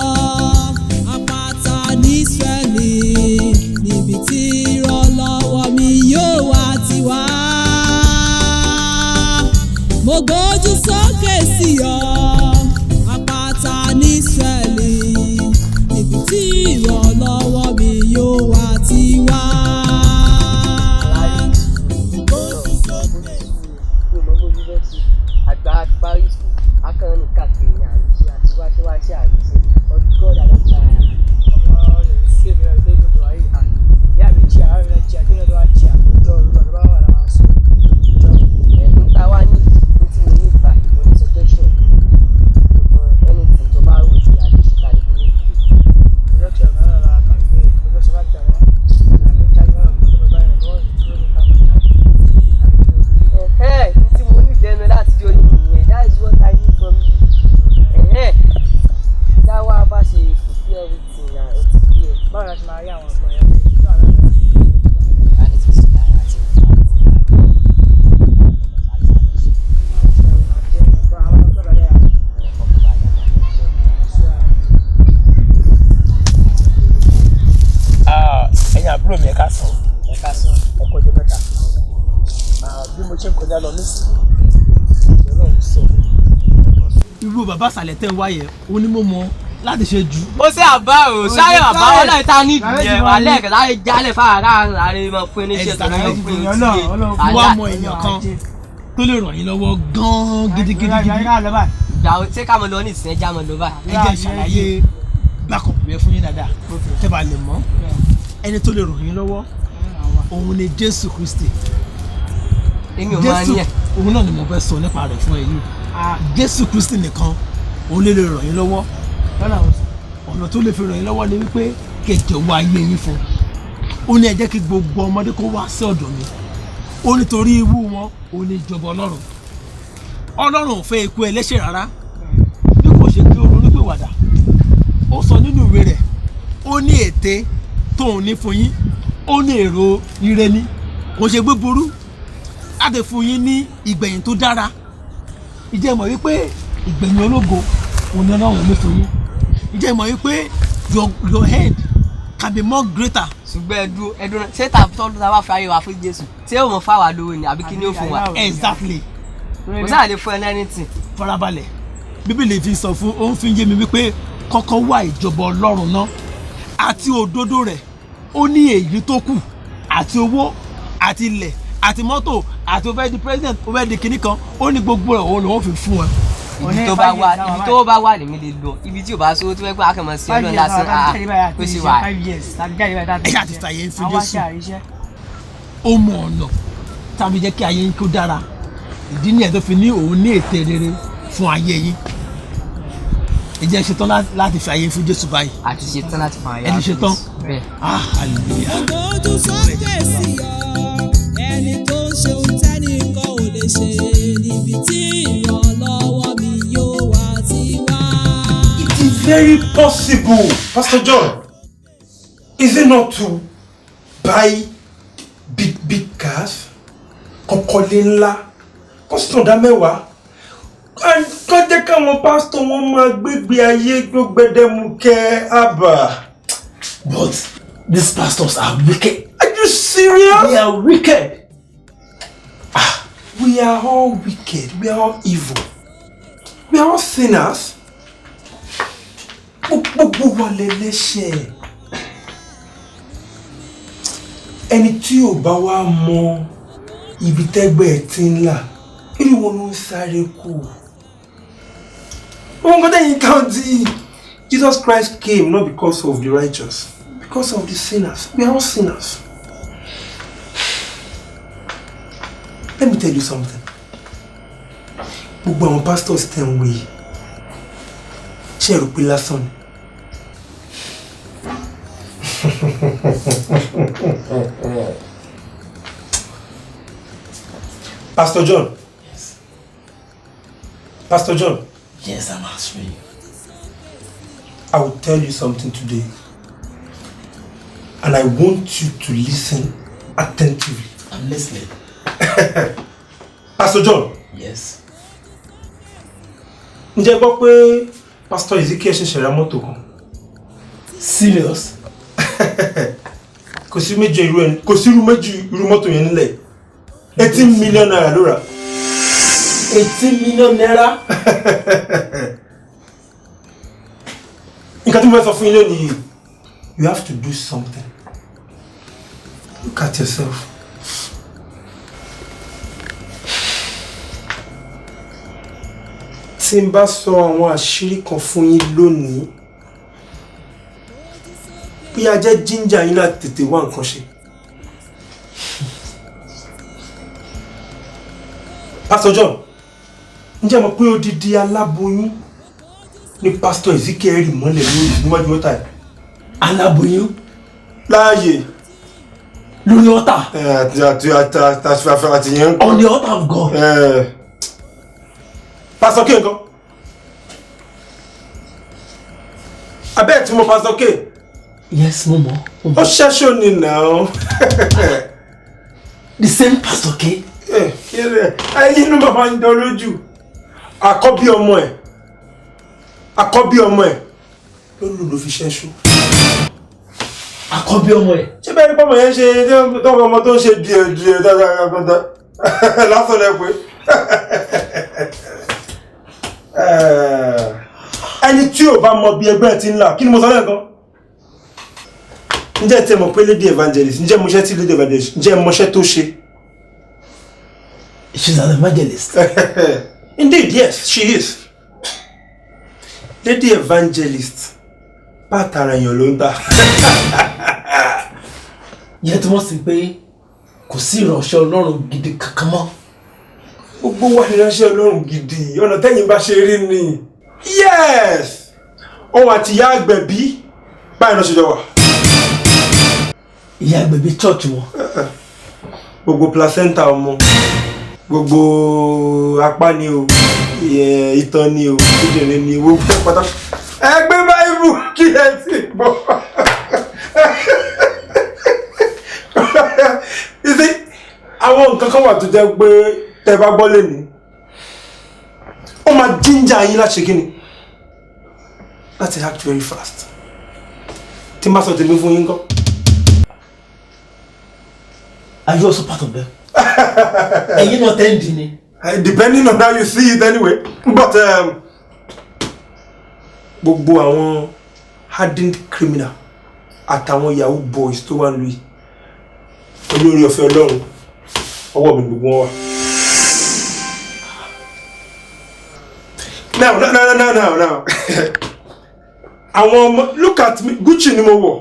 àpáta ní Ísírẹ́lì, níbi tí ìrànlọ́wọ́ mi yóò wá ti wá. Mo gbójú sókè sí ọ, àpáta ní Ísírẹ́lì, níbi tí ìrànlọ́wọ́ mi yóò wá ti wá. Àgbà parí school, akọrin káàkiri ní àríṣe àti wáṣíwáṣí àríṣe ọdún gọ́ọ̀dà lọ́ta ọmọ rẹ̀ ń ṣe ìrìn àjò ìgbòho ayé àná ìyá mi jí àwọn ìrìn àjò àdéhùn tó wá jí àkójọ olúwa ló bá wà láwọn aṣọ ìjọ ẹ̀kún tá a wá ní tí mo ní ìgbà ìwọ̀n suggestion anything tó máa ń wò sí àdéṣe kárí ní ìlú. ọjọ́ kí ọ̀gá náà lára kàwé bẹ́ẹ̀ ọjọ́ sọ bá jà wọ́n àmì jáde náà ló tó bá yẹn lọ́wọ́ ìdúró ní káwọn ìyá. tí mo ní ìlẹ́nu láti jó ní ìyẹn that is what I need from you. Dáwà bá ṣe fòfí everything na ẹ ti kí ẹ báwo la ṣe máa rí àwọn ọ̀gbọ̀n yẹn pé kí wàá lọ́nà àti ti sì lára àti ẹ̀yin àbúrò mi ẹ káàsán. ẹ káàsán. ẹ kọjá mẹ́ta. Bí mo ṣe ń kọjá lọ nísìnyí Ọlọ́run sọ irú bàbá àsàlẹ̀ tẹ́ ń wáyé ó ní mo mọ láti ṣe jù. ó ṣe àbá o ṣáyọ̀ àbá wọn náà ta ní ìdíyẹ alẹ́ kẹta láti jálẹ̀ fáwọn aráàlú máa fún iléeṣẹ́ tó náà fún ìdíyẹ Ọlọ́run wá mọ èèyàn kan tó lè ràn yín lọ́wọ́ gan-an gidigidi. ìgbà ṣé ká mọ lọ ní ìsìn ẹja mọ lọ báyìí. ẹ jẹ́ ìṣàlàyé bákan yẹn fún yín dáadáa kẹ́ bá lè mọ̀ ẹni tó lè ràn yín lọ́wọ́ òun ni Jésù Kristi. Jésù òun náà ni mo fẹ́ sọ nípa rẹ̀ fún ẹ yìí. Jésù Kristi nìkan òun lè ràn yín lọ́wọ́ ọ̀nà tó lè fi ràn yín lọ́wọ́ ni wípé kẹ̀jẹ̀ wá ayé yín fún ó ní ẹ jẹ́ kí gbogbo ọmọdé kó wá sí ọ̀dọ̀ mi ó nítorí irú wọn ó ní ìjọba ọlọ́run ò fẹ́ ikú ẹlẹ́ṣẹ̀ rárá bí kò ṣe kí ó ronúpìwàdà ó sọ nínú ìwé rẹ̀ ó ní ète tóun ní fún yín ó ní èrò ire ní kò ṣe búburú láti fún yín ní ìgbẹ̀yìn tó dára ìjẹ́ mọ̀ wípé ìgbẹ̀yìn ológo òun ni ọlọ́run ní fún yín ìjẹ́ mọ̀ wípé your head can be more greater. ṣùgbọ́n ẹdun ṣé tàbí ta bá fi ayé wa fún Jésù ṣé òun fáwa lówó ni àbí kí ni ó fún wa. Exactly. kò sáà lè fún ẹ lẹ́nìtì. Farabalẹ̀ bíbélì fi sọ fún òun fi yé mi wípé kọ́kọ́ wá ìjọba ọlọ́run náà àti òdodo rẹ̀ ó ní èyí tó kù àti owó àti ilẹ̀ àti mọ́tò àti ó fẹ́ di president ó fẹ́ di kinní kan ó ní gbogbo rẹ̀ òun lòun fi fún ẹ. ibi tó bá wà lèmi lè lọ ibi tí ò bá sówó tó fẹ́ pé akẹ́mọ̀ sí ọdún lásán kó sì wà. ẹ ṣáà ti fàyè ń fi Jésù ó mọ ọ̀nà tàbí jẹ́ kí ayé yín kó dára ìdí nìyẹn tó fi ní òun ní ète rere fún ayé yín ìjẹ́ ṣetán láti fi ayé fún Jésù báyìí. àti ṣetán láti fún ayé ẹni ṣetán bẹ́ẹ̀. hallelujah. ojú sókè sí ọ ẹni tó ń ṣe ohun tẹ́nìkan ò lè ṣe níbi tí ìrànlọ́wọ́ mi yóò wá ti wá. It is very possible, Pastor John. Is it not to buy big cars? Kọ́kọ́lé ńlá, kọ́sítọ̀dá mẹ́wàá. Kọ́ jẹ́ káwọn pásítọ̀ wọn máa gbégbé ayé gbẹ́dẹ́mukẹ́ àbá. But these pastors are wicked. Are you serious? They are wicked. We are all wicked. We are all evil. We are all sinners. Gbogbo wa lẹ́lẹ́ṣẹ̀. Ẹni tí ò bá wá mọ ibi tẹ́gbẹ́ ti ń là, irú wọn ló ń sáré kù. Wọ́n kọ́ tẹ́yìn káàdì. Jesus Christ came not because of the righteous, because of the sinners. We are all sinners. Let me tell you something. Gbogbo àwọn pastors tẹ̀ ń wé yìí. Ṣé ẹ rò pé lásán ni? Pastor John. Yes. Pastor John. Yes, I'm answering you. I will tell you something today. And I want you to listen attentively. I'm listening. Pastor John. Yes. Ǹjẹ́ gbọ́ pé Pastor Ezekiel ṣẹ̀ṣẹ̀ ra mọ́tò kan? Serious? Kò sí irú mọ́tò yẹn nílẹ̀. 18 million naira ló rà. 18 million naira? Nǹkan tí mo fẹ́ sọ fún yín lónìí, you have to do something. Look at yourself. Tí n bá sọ àwọn àṣírí kan fún yín lónìí, bí a jẹ́ ginger yín láti tètè wá nǹkan ṣe. Pastor John, ǹjẹ́ mọ̀ pé odidi aláboyún ni Pastor Ezekiel rì mọ́lẹ̀ lórí níwájú ọ̀tá ẹ̀? Aláboyún? Láàyè. Lórí ọ̀tá? Àti yẹn ń kọ́. On the altar of God. Pastor K ńkọ́? Abẹ́ tí mo Pastor K? Yes, mo mọ̀. Ó ṣẹ́ṣọ́ ni now. The same Pastor K? Ayé inú bàbá ń dán lójú. Àkọ́bí ọmọ ẹ̀ ló fi ṣẹ́ṣọ́. Àkọ́bí ọmọ ẹ̀? Ṣé bẹ́ẹ̀ ni pọ́mọ yẹn ṣe ọmọ tó ń ṣe díẹ̀ dáadáa lásán lẹ́ pé. Ẹni tí ò bá mọ bí ẹgbẹ́ ti ń là, kí ni mo sọ lẹ́ẹ̀kan? Ǹjẹ́ tẹ́ mọ̀ pé Lady Evangelist, ǹjẹ́ mọṣẹ́ tí Lady Evangelist, ǹjẹ́ mọṣẹ́ tó ṣe? She's an evangelist. Indeed, yes, she is. Lady Evangelist, bàtàrà èèyàn ló ń tà. Yẹ tí wọ́n sì pé kò sí ìránṣẹ́ Ọlọ́run gidi kankan mọ́. Gbogbo wa ìránṣẹ́ Ọlọ́run gidi, ọ̀nà tẹ́yìn bá ṣe rí ni. Yes! òun àti ìyá àgbẹ̀bí báyìí lọ ṣe jọ wà. Ìyá àgbẹ̀bí church wọn. Gbogbo placenta ọmọ, gbogbo apá ni o, ìtàn ni o, kíndìnrín ni o, pátá. Ẹgbẹ́ báyìí kí ẹ ti gbọ́. Ìsí àwọn nǹkan kan wà tó jẹ́ pé tẹ́ bá gbọ́ lẹ́nu ó máa ginger yín láti ṣe kí ni láti act very fast. Tí n bá sọ tèmi fún yín kọ́. Are you also part of them? Ẹ̀yin náà tẹ́ǹdì ni. Depending on how you see it anyway. But gbogbo àwọn hardened criminal àtàwọn yahoo boys tó wà lórí olórí ọ̀fẹ́ Ọlọ́run ọwọ́ mi gbogbo wọn wà. Now. Àwọn ọmọ look at me, Gucci ni mo wọ̀.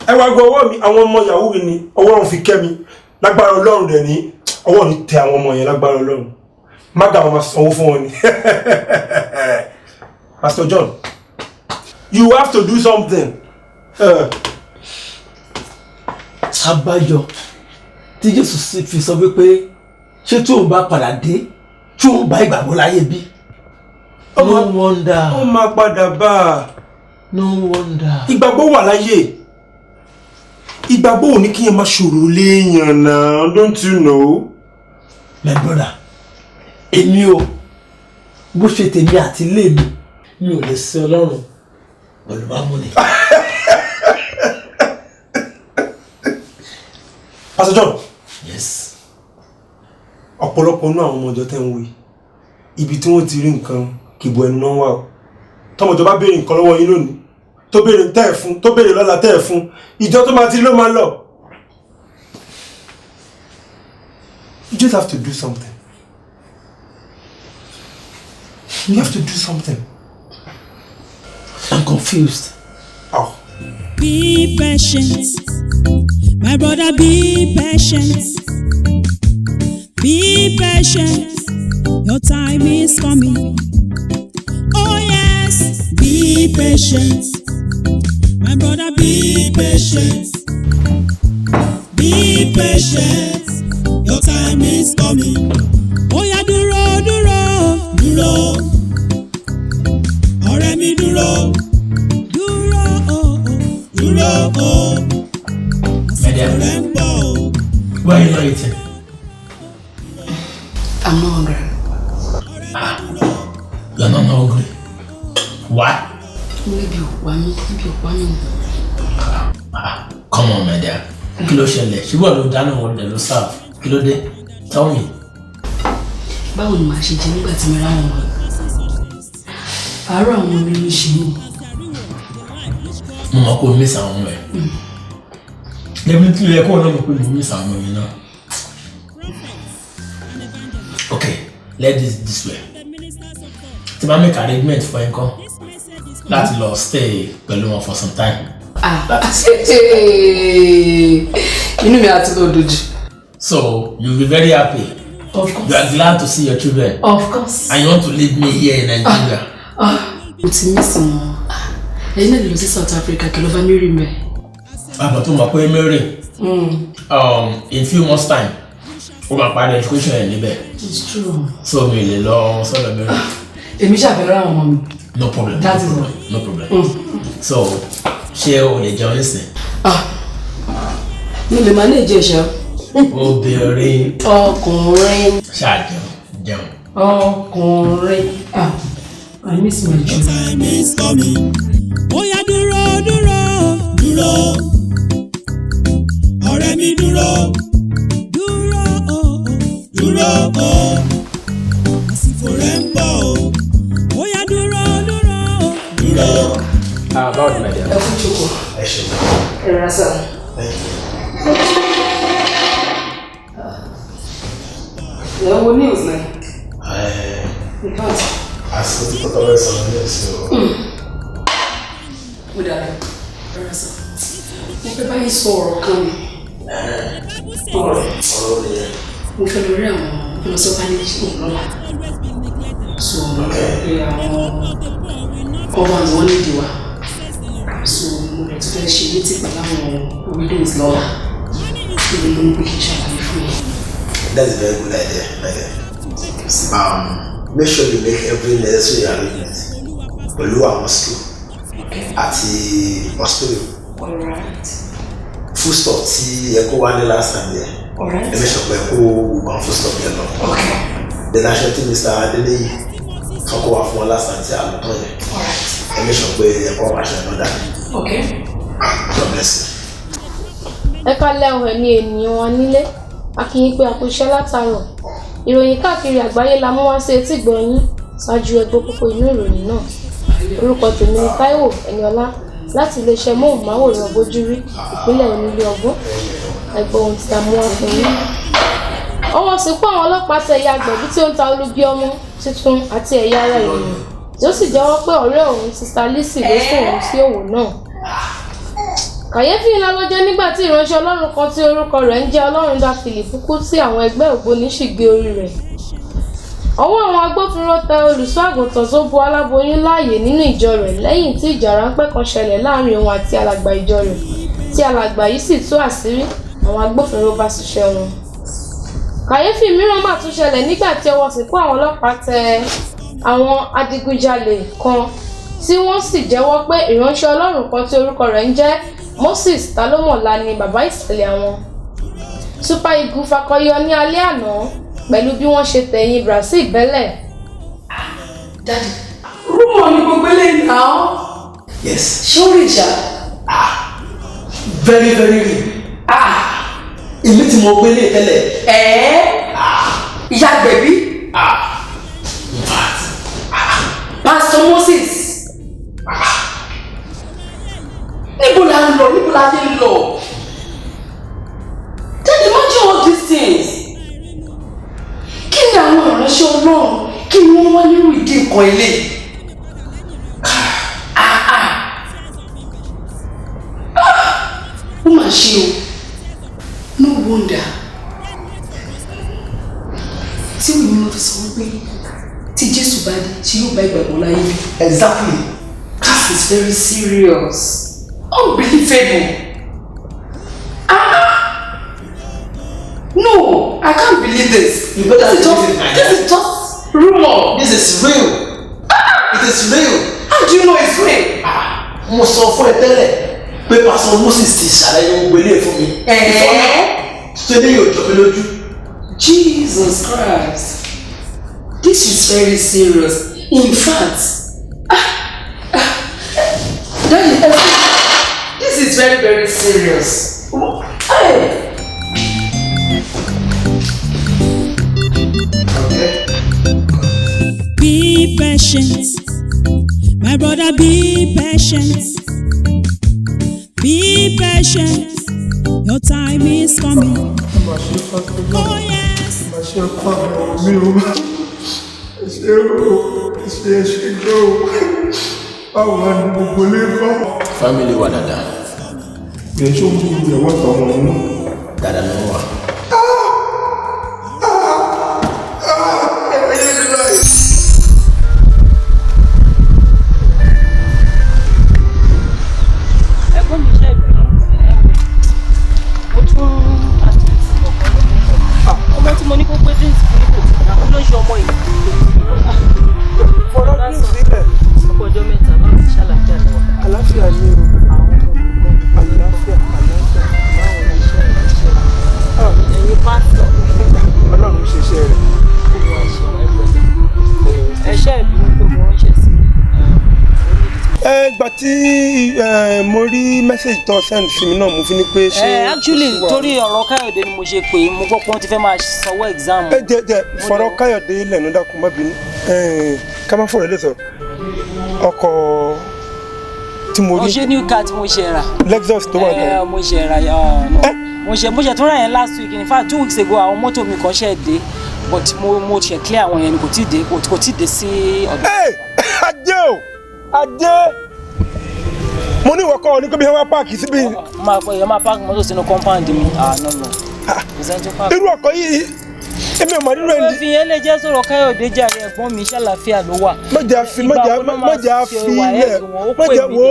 Ẹ wá gbọ́ ọwọ́ mi, àwọn ọmọ yahoo mi ni ọwọ́ wọn fi kẹ́ mi. Lágbára Ọlọ́run dẹ̀ ní ọwọ́ ni tẹ àwọn ọmọ yẹn lágbára Ọlọ́run. Mága máa sanwó fún wọn ni. Pastor John, you have to do something. Abájọ tí Jésù fi sọ wípé ṣé tí òun bá padà dé tí òun bá ìgbàgbọ́ láyé bí. No wonder. Ó máa padà bá. No wonder. Ìgbàgbọ́ wà láyé. Ìgbàgbọ́ ò ní kí yẹn máa ṣòro léèyàn náà, don't you know? My brother, èmi o bó ṣe tèmi àti ilé mi ò lè sin Ọlọ́run pẹ̀lú mámúni. Pastor John. Yes. Ọ̀pọ̀lọpọ̀ nínú àwọn ọmọ ọjọ́ tẹ́ ń wí ibi tí wọ́n ti rí nǹkan kìbọ̀ ẹnu náà wà o. Tọmọjọ bá béèrè nǹkan lọ́wọ́ yín lónìí tó béèrè tẹ́ ẹ̀ fún tó béèrè lọ́la tẹ́ ẹ̀ fún ìjọ tó máa ti ló máa lọ. You just have to do something. You have to do something. I'm confused. Oh. Be patient, my brother. Be patient. Be patient. Your time is coming. Oh yes, be patient, my brother. Be patient. Be patient. Your time is coming. Oh yeah, dúró, dúró, dúró. Ọ̀rẹ́ mi dúró. Dúró, oh, dúró, oh. Ọ̀rẹ́ ń bọ̀ o. Why are you not eating? I'm not hungry. You're not hungry. Why? Maybe you Come on, my dear. Kí ló ṣẹlẹ̀? Ṣé wọ́n ló dáná wọn dẹ̀ ló serve? Kí ló dé? Tell me. Báwo ni màá ṣe jẹ nígbà tí mo rá wọn wọ̀? Àárọ̀ àwọn ọmọ mi ló ṣe mí. Mo mọ̀ pé o miss àwọn ọmọ ẹ̀. Lẹ́mi tí ó yẹ kó o náà mọ̀ pé mo miss àwọn ọmọ mi náà. Okay, let's do this way. Tí máa make arrangement for ẹ kọ́ láti lọ stay pẹ̀lú wọn for some time. Inú mi àti lọ dojú. So you'll be very happy. Of course. You are glad to see your children. Of course. And you want to leave me here in Nigeria. Mo ti miss wọn. Ẹ̀yin náà lè lọ sí South Africa kí ló bá mi rí mẹ́. Àbọ̀ tó mọ̀ pé Mary. In few months time, ó máa parí education ẹ̀ níbẹ̀. It's true. So mi lè lọ sọ́dọ̀ Mary. Èmi ṣàfẹ́rẹ́ àwọn ọmọ mi. No problem. That is all. No problem. So ṣé o lè jẹun nísìn? Mi lè máa lè jẹ ìṣẹ́. Obìnrin. Ọkùnrin. Ṣáà jẹun. Ọkùnrin. I miss my children. Time is coming. Ó yá dúró, dúró, dúró. Ọ̀rẹ́ mi dúró. Dúró, oh, dúró, oh. Àsìkò rẹ̀ ń bọ̀ o. Ó yá dúró, dúró, dúró. Báwo ni Nàìjíríà? Ẹ kú jókòó. Ẹ ṣe. Ẹ rà sá. Ẹ wo news náà. Àsìkò tí kọ́tọ́ bẹ́ẹ̀ sọ̀rọ̀ ní ẹ̀sìn o. Ó dára. Ẹ rà sá. Mo fẹ́ báyìí sọ ọ̀rọ̀ kan ni. Ọ̀rọ̀ ni ẹ. Mo fẹ́ lọ rí àwọn ọlọ́sọ́pá ní ìlọ́la. So, pé àwọn ọba ni wọ́n lédè wa so mo lè tún fẹ́ ṣe létí pẹ̀lú àwọn widows lọ́la ìlú ló ń gbé kí n ṣàlàyé fún yín. That's a very good idea. Make sure you make every necessary arrangement pẹ̀lú àwọn school àti hospital. Full stop tí ẹ kó wá ní last time yẹn. Ẹ make sure pé ẹ kó gbogbo àwọn full stop yẹn lọ. The national team Mr. Adeleyi kọ́kọ́ wá fún wọn last time tí a lọ tán yẹn. Ẹ make sure pé ẹ kọ́ wá ṣe ọ̀nà dání. God bless you. Ẹ kálẹ́ ọ̀hún ní ènìyàn wọn nílé a kí yín pé a kú iṣẹ́ látàárọ̀ ìròyìn káàkiri àgbáyé la mú wá sí etí gbọ̀nyín ṣáájú ẹgbẹ́ kókó inú ìròyìn náà orúkọ tèmi ni Táíwò Ẹniọlá láti iléeṣẹ́ móhùnmáwòrán Bójúrí ìpínlẹ̀ Onílé Ọgbọ́n ẹgbẹ́ ohun tí a mú wá fún yín. Ọwọ́ sìnkú àwọn ọlọ́pàá tẹ ìyá àgbẹ̀bí tí ó ń ta olúgbé ọmọ tuntun àti ẹ̀yà ara ènìyàn tí ó sì jẹ́wọ́ pé ọ̀rẹ́ òun Sista Lizzy ló sùn òun sí òwò náà. Kàyéfì ńlá ló jẹ́ nígbà tí ìránṣẹ́ Ọlọ́run kan tí orúkọ rẹ̀ ń jẹ́ Ọlọ́rundá Philip kú tí àwọn ẹgbẹ́ ògbóni sì gbé orí rẹ̀. Ọwọ́ àwọn agbófinró tẹ olùṣọ́ àgùntàn tó bu aláboyún láàyè nínú ìjọ rẹ̀ lẹ́yìn tí ìjà ráńpẹ́ kan ṣẹlẹ̀ láàrin òun àti alàgbà ìjọ rẹ̀ tí alàgbà yìí sì tú àṣírí àwọn agbófinró bá ṣiṣẹ́ wọn. Kàyéfì mìíràn mà tún ṣẹlẹ̀ nígbà tí ọwọ́ sìnkú àwọn ọlọ́pàá tẹ àwọn adigunjalè kan tí wọ́n sì jẹ́wọ́ pé ìránṣẹ́ Ọlọ́run kan tí orúkọ rẹ̀ ń jẹ́ Moses Talómọ̀lá ni bàbá ìsàlẹ̀ àwọn. Super Eagles fakọyọ ní alẹ́ àná pẹ̀lú bí wọ́n ṣe tẹ̀yìn Brazil bẹ́lẹ̀. Daddy, rúmọ̀ ni gbogbo eléyìí náà. Yes. Ṣé ó rí ìjà? Very very real. Èmi tí mo gbélé tẹ́lẹ̀. Ìyá gbẹ̀bí. Pastor Moses. Níbo la ń lọ? Níbo la dé lọ? Daddy, imagine all these things. Kí ni àwọn ìránṣẹ́ Ọlọ́run kí ni wọ́n wá nínú ìdí nǹkan ilé? Ó mà ṣe o. No wonder. Tí òun ni mo fi sọ wípé tí Jésù bá dé, tí yóò bá ìgbàgbọ́ láyé bí. Exactly. This is very serious. Unbelievable. No, I can't believe this. You better This is just rumor. This is real. It is real. How do you know it's real? Mo sọ fún ẹ tẹ́lẹ̀ pé Pastor Moses ti ṣàlàyé gbogbo ilé fún mi. Ṣé ní yóò jọ mí lójú? Jesus Christ. This is very serious. In fact, Daddy, this is very, very serious. Hey. Be patient, my brother, be patient. Be patient, your time is coming. Oh yes. Family wa dada. Dada ló wà. Ìgbà tí mo rí message tó send sí mi náà mo fi ní pé ṣé. Actually torí ọ̀rọ̀ Káyọ̀dé ni mo ṣe pé mo gbọ́ pé wọ́n ti fẹ́ máa sanwó exam. Jẹ́ fọ̀rọ̀ Káyọ̀dé lẹ́nu dákun má bínú ká má fọ̀rọ̀ lè sọ ọkọ̀ tí mo rí. Mo ṣe new car tí mo ṣe rà. Lexus tó wà náà. Mo ṣe rà mo ṣe tún rà yẹn last week in fact 2 weeks ago àwọn mọ́tò mi kan ṣe dé but mo ṣe clear àwọn yẹn ni kò tí ì dé sí ọ̀dọ̀. Adé mo ní ìwọ̀kọ̀ ọ ní kó bí wọ́n páàkì síbi. Máa páàkì mọ́tò sínú compound mi. No. Irú ọkọ̀ yìí èmi ò mọ̀ nínú ẹni. fi yẹn lè jẹ́ sọ̀rọ̀ Káyọ̀dé jàre ẹ̀gbọ́n mi ṣàlàfíà ló wà. mọ̀jà fi ilẹ̀ mọ̀jà wo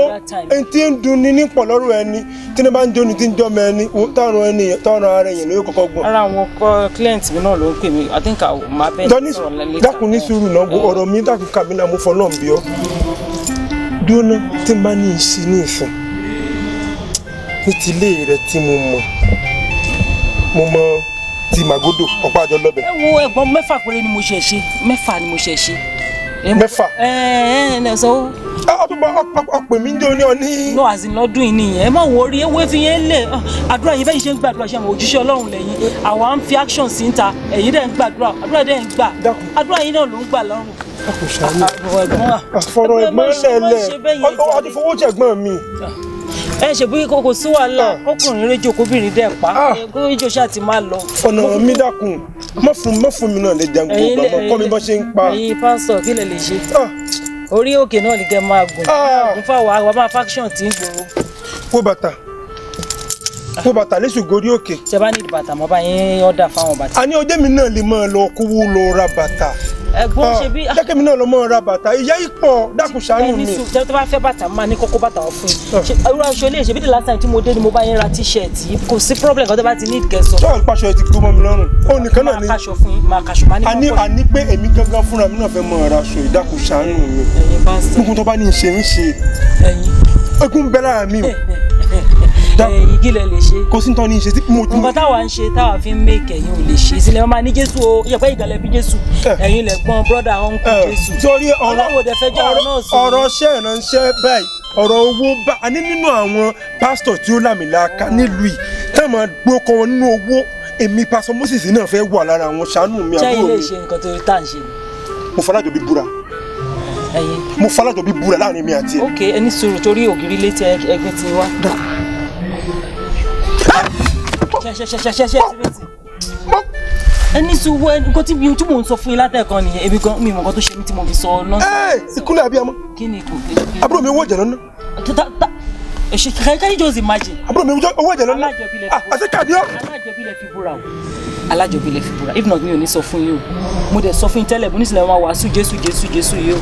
ẹni tí ń dun ni nípọ̀ lọ́rùn ẹni tí ní bá ń jóni tí ń jọ́ mọ ẹni tọ́run ara ẹ̀yìn ló kọ́kọ́ gbọ́n. ara àwọn client mi náà ló ń pè mí I think máa bẹ́ẹ̀ sọ̀rọ̀ lẹ́lẹ́. dákun ní sùúrù náà ọ̀rọ̀ mi dákun kàmínà mo fọ́ náà bí ọ́ dúró tí n bá ní ìsí ní ìsìn ní ti ilé rẹ tí mo mọ ti Màgódò ọ̀pá àjọ lọ́bẹ̀. ẹ wo ẹ̀gbọ́n mẹ́fà péré ni mo ṣe ṣe mẹ́fà ni mo ṣe ṣe. mẹ́fà. ẹ sọ. ọ̀pẹ̀ mi ń jẹ́ oní ọní. no àzìn lọ́dún yìí nìyẹn ẹ má wo orí ewé fi yẹn lẹ̀ àdúrà yìí bẹ́ẹ̀ ṣe ń gbàdúrà ṣe àwọn òjíṣẹ́ Ọlọ́run lẹ́yìn àwa ń fi action sí ń ta ẹ̀yin dẹ̀ ń gbàdúrà àdúrà dẹ̀ ń gbà àdúrà yìí náà ló ń gbà lọ́rùn. àfọ̀rọ̀ ẹ̀gbọ́n lẹ̀lẹ̀ ọdún fowó jẹ̀gbọ́n mi. ẹ ṣe bí kò sí wàhálà kọkùnrin rédíò kóbìnrin dẹ̀ pa kó rédíò ṣáà ti máa lọ. ọ̀nà mi dákun mọ́ fún mi náà lè jẹun gbogbo àmọ́ kọ́ mi bọ́ ṣe ń pa. ẹ̀yin pásítọ̀ kí lè lè ṣe orí òkè náà ní kẹ́ máa gùn fáwọn àwọn máa faction tí ń gbòòrò. kó bàtà lẹ́sùn gorí òkè. ṣe bá ní bàtà mọ́ bá yín ọ̀dà fáwọn bàtà. àní ọjọ́ mi náà lè máa lọ kówó lọ ra bàtà. ẹ̀gbọ́n ṣe bí. jẹ́kẹ́ mi náà lọ máa ra bàtà ìyá ìpọ̀ dákun ṣàánú mi. ẹni sùn tó bá fẹ́ bàtà máa ní kókó bàtà wọn fún yín. irú aṣọ ilé ìṣèbí the last time tí mo dé ni mo bá yín ra t-shirt yìí kò sí problem kan tó bá ti ní ìkẹsọ. sọ́ọ̀lù pàṣọ ti gbó mọ́ mi lọ́rùn ó nìkan náà ni. máa kaṣọ fún yín máa kaṣọ máa ní kókó. àní pé èmi gangan fúnra mi náà fẹ́ mọ ara aṣọ ìdákun ṣàánú mi. gbogbo tó bá ní ṣe ń ṣe. egun bẹ́ẹ̀ lára mi o. igi lẹ lè ṣe. kò sí tán ní ṣe tí mo dùn. nǹkan táwa ń ṣe táwa fi ń make ẹ̀yin ò lè ṣe sílẹ̀ wọ́n máa ní Jésù o ìyẹ̀pẹ́ ìgbàlẹ̀ bí Jésù ẹ̀yin lẹ̀ gbọ́n brọ́dà ọ̀nkù Jésù. sórí ọ̀rọ̀ ṣẹ́ ìránṣẹ́ báyìí ọ̀rọ̀ owó bá a ní nínú àwọn pásítọ̀ tí ó làmìlaka nílùú yìí táwọn gbókọ̀ wọn nínú owó èmi pásọ Moses náà fẹ́ wà lára àwọn ṣàánú mi àbúrò mi. ṣé ilé ìṣe nǹkan tó tá à ń ṣe. mo falájọ bí búra. mo falájọ bí búra láàrin mi àti ẹ. ok ẹni sùúrù torí ògiri létí ẹgbẹ́ ti wá. ẹni sùúrù nǹkan tí mò ń sọ fún yín látẹ̀kan nìyẹn ebi gan mi mọ̀ nǹkan tó ṣe mí tí mo fi sọ nọ́ọ̀sì. ìkúnlẹ̀ abiyamọ. kí ni kò. àbúrò mi owó ẹ̀jẹ̀ lọ́nà. can you just imagine. àbúrò mi owó ẹ̀jẹ̀ lọ́nà. àti kàdíọ́. alájọbí lẹ fi búra o alájọbí lẹ fi búra if not mi ò ní sọ fún yín o mo dẹ̀ sọ fún yín tẹ́lẹ̀ mo ní sílẹ̀ wọn wàásù Jésù yìí o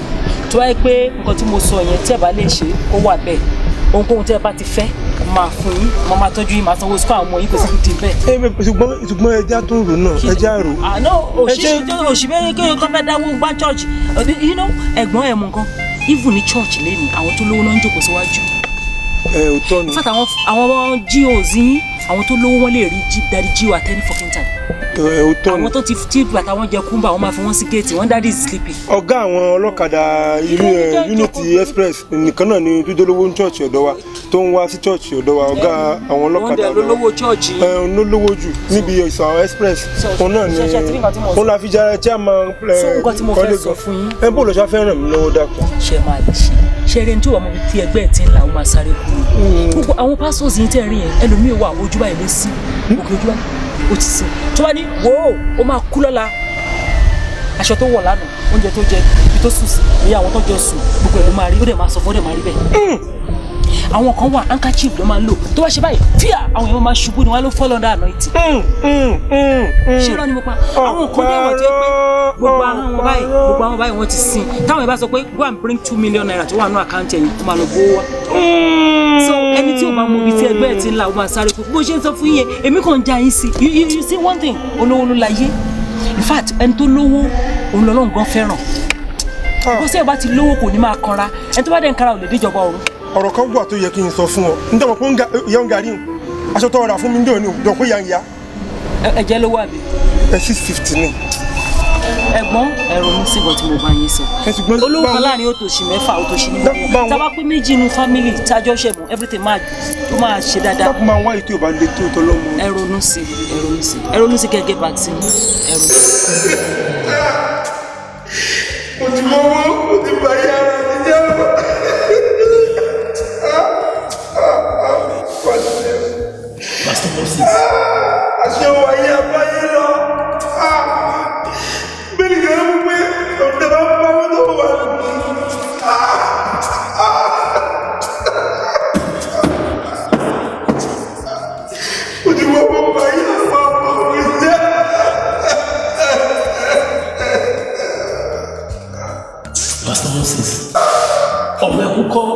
tó wáyé pé nǹkan tí mo sọ yẹn tí ẹ bá lè ṣe ó wà bẹ́ẹ̀ ohunkóhun tẹ́ ẹ bá ti fẹ́ máa fún yín mo máa tọ́jú yín máa sanwó sukọ àwọn ọmọ yín kò sí di bẹ́ẹ̀. ṣùgbọ́n ẹja tó ń rò náà ẹja rò. àná òṣìbẹ́ kéèyàn kan fẹ́ dáwọ́ gbá church ẹ̀gbọ́n ẹ̀ mú nǹkan even ní church lẹ́nu àwọn tó lówó náà ń jókòó síwájú. òótọ́ ni. in fact àwọn GOs yín àwọn tó lówó wọn lè rí dárí GO at any fucking time. òótọ́ ni. àwọn tó ti bàtà wọn jẹ kúmbà wọn máa fi wọn sí géètì wọn daddy is sleeping. ọ̀gá àwọn ọlọ́kadà Unity Express nìkan náà ni tó lówó ní church ọ̀dọ̀ wa tó ń wá sí church ọ̀dọ̀ wa ọ̀gá àwọn ọlọ́kadà lọ. wọ́n dẹ̀ lólówó church yìí. lólówó jù níbi ìsàn express òun náà ni òun la fi jẹ́ chairman. nǹkan tí mo fẹ́ sọ fún yín. ẹ bó lọ ṣá fẹ́ ràn mí lọ́wọ́ dákun. ṣe máa lè ṣe ṣeré tí wàá mọ tí ẹgbẹ́ tí ń la wọn máa sáré kúrò gbogbo àwọn pastors yìí tẹ̀ rí yẹn ẹlòmíì wà ojú báyìí ló sí òkè ojú báyìí ó ti sìn tó bá ní wò ó máa kú lọ́la aṣọ tó wọ̀ lánàá oúnjẹ tó jẹ ibi tó sùn sí ìyá àwọn tó jọ sùn gbogbo ẹ̀ ló máa rí ó dẹ̀ máa sọ fún ó dẹ̀ máa rí bẹ́ẹ̀. àwọn kan wà handkerchief ló máa ń lò tó bá ṣe báyìí fíà àwọn èèyàn máa ṣubú ni wọn ló fall under anointing. ṣé irọ́ ni mo pa àwọn kan dé wọ̀ tó yẹ pé gbogbo àwọn báyìí wọ́n ti sin táwọn yẹn bá sọ pé go and bring 2 million naira tó wà nínú àkáǹtì ẹ̀yìn tó máa lọ gbówó wá. so ẹni tí ò bá mọ ibi tí ẹgbẹ́ ẹ̀ ti ń la ó máa sáré kú bó ṣe ń sọ fún yẹn èmi kàn ń já yín sí you see one thing olówó ló láyé in fact ẹni tó lówó òun lọ́lọ́run gan fẹ́ràn bó ṣe bá ti lówó kò ní máa kanra ẹni tó bá dẹ̀ ń kanra ò lè díjọba ọ̀run. ọ̀rọ̀ kan gbọ́ tó yẹ kí n sọ fún ọ nígbà wọn pé ìyá ń garí aṣọ tó rà fún mi ní òní òjò pé ìyá ń ya. ẹ̀jẹ̀ ló wà bí. 650 ni. ẹ̀gbọ́n ẹ̀rọ mi sì gbọ́ tí mo bá yín sọ. olówó kan láàrin òtòṣì mẹ́fà òtòṣì ní gbogbo tábà pé méjì inú fámìlì tájọ́ ṣẹ̀mú everything máa ṣe dáadáa. dákun máa wá ètò ìbá lè tó tọ́lọ́mọ. ẹ̀rọnú sí kẹ́gẹ́ vaccine ẹ̀rọ. mo ti mọ́wọ́ mo ti bá yára mi jẹ́ ọ́. Pastor Moses. àṣẹ wáyé abáyé lọ. bẹ́ẹ̀ni kí wọ́n mú pé ọ̀dẹ̀ bá bá wọn tó wà lókè. mo ti mọ́wọ́ báyé àpapọ̀ mi jẹ́. kọ́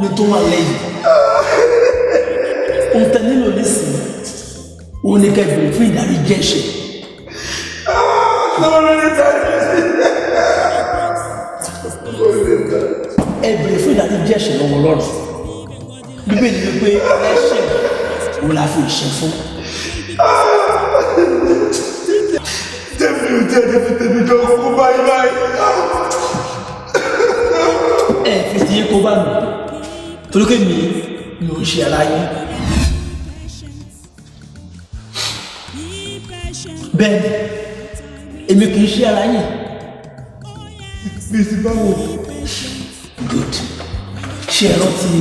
ni tó wà lẹ́yìn. Ohun tẹ nílò nísìnyí, òun ni kẹ́bìrì fún ìdáríjì ẹ̀ṣẹ̀. Ẹ bèrè fún ìdáríjì ẹ̀ṣẹ̀ lọ́wọ́ Ọlọ́run. Bíbélì ni pé ẹlẹ́ṣẹ̀ òun la fi ìṣẹ́ fún. Tèmi kan kó báyìí. Ẹ fi ti yé kó bá mi. Torí pé mi ò ṣe ara yín. Bẹ́ẹ̀ni, èmi kì í ṣe ara yín. Bí ti báwo? Good. Ṣé ẹ rántí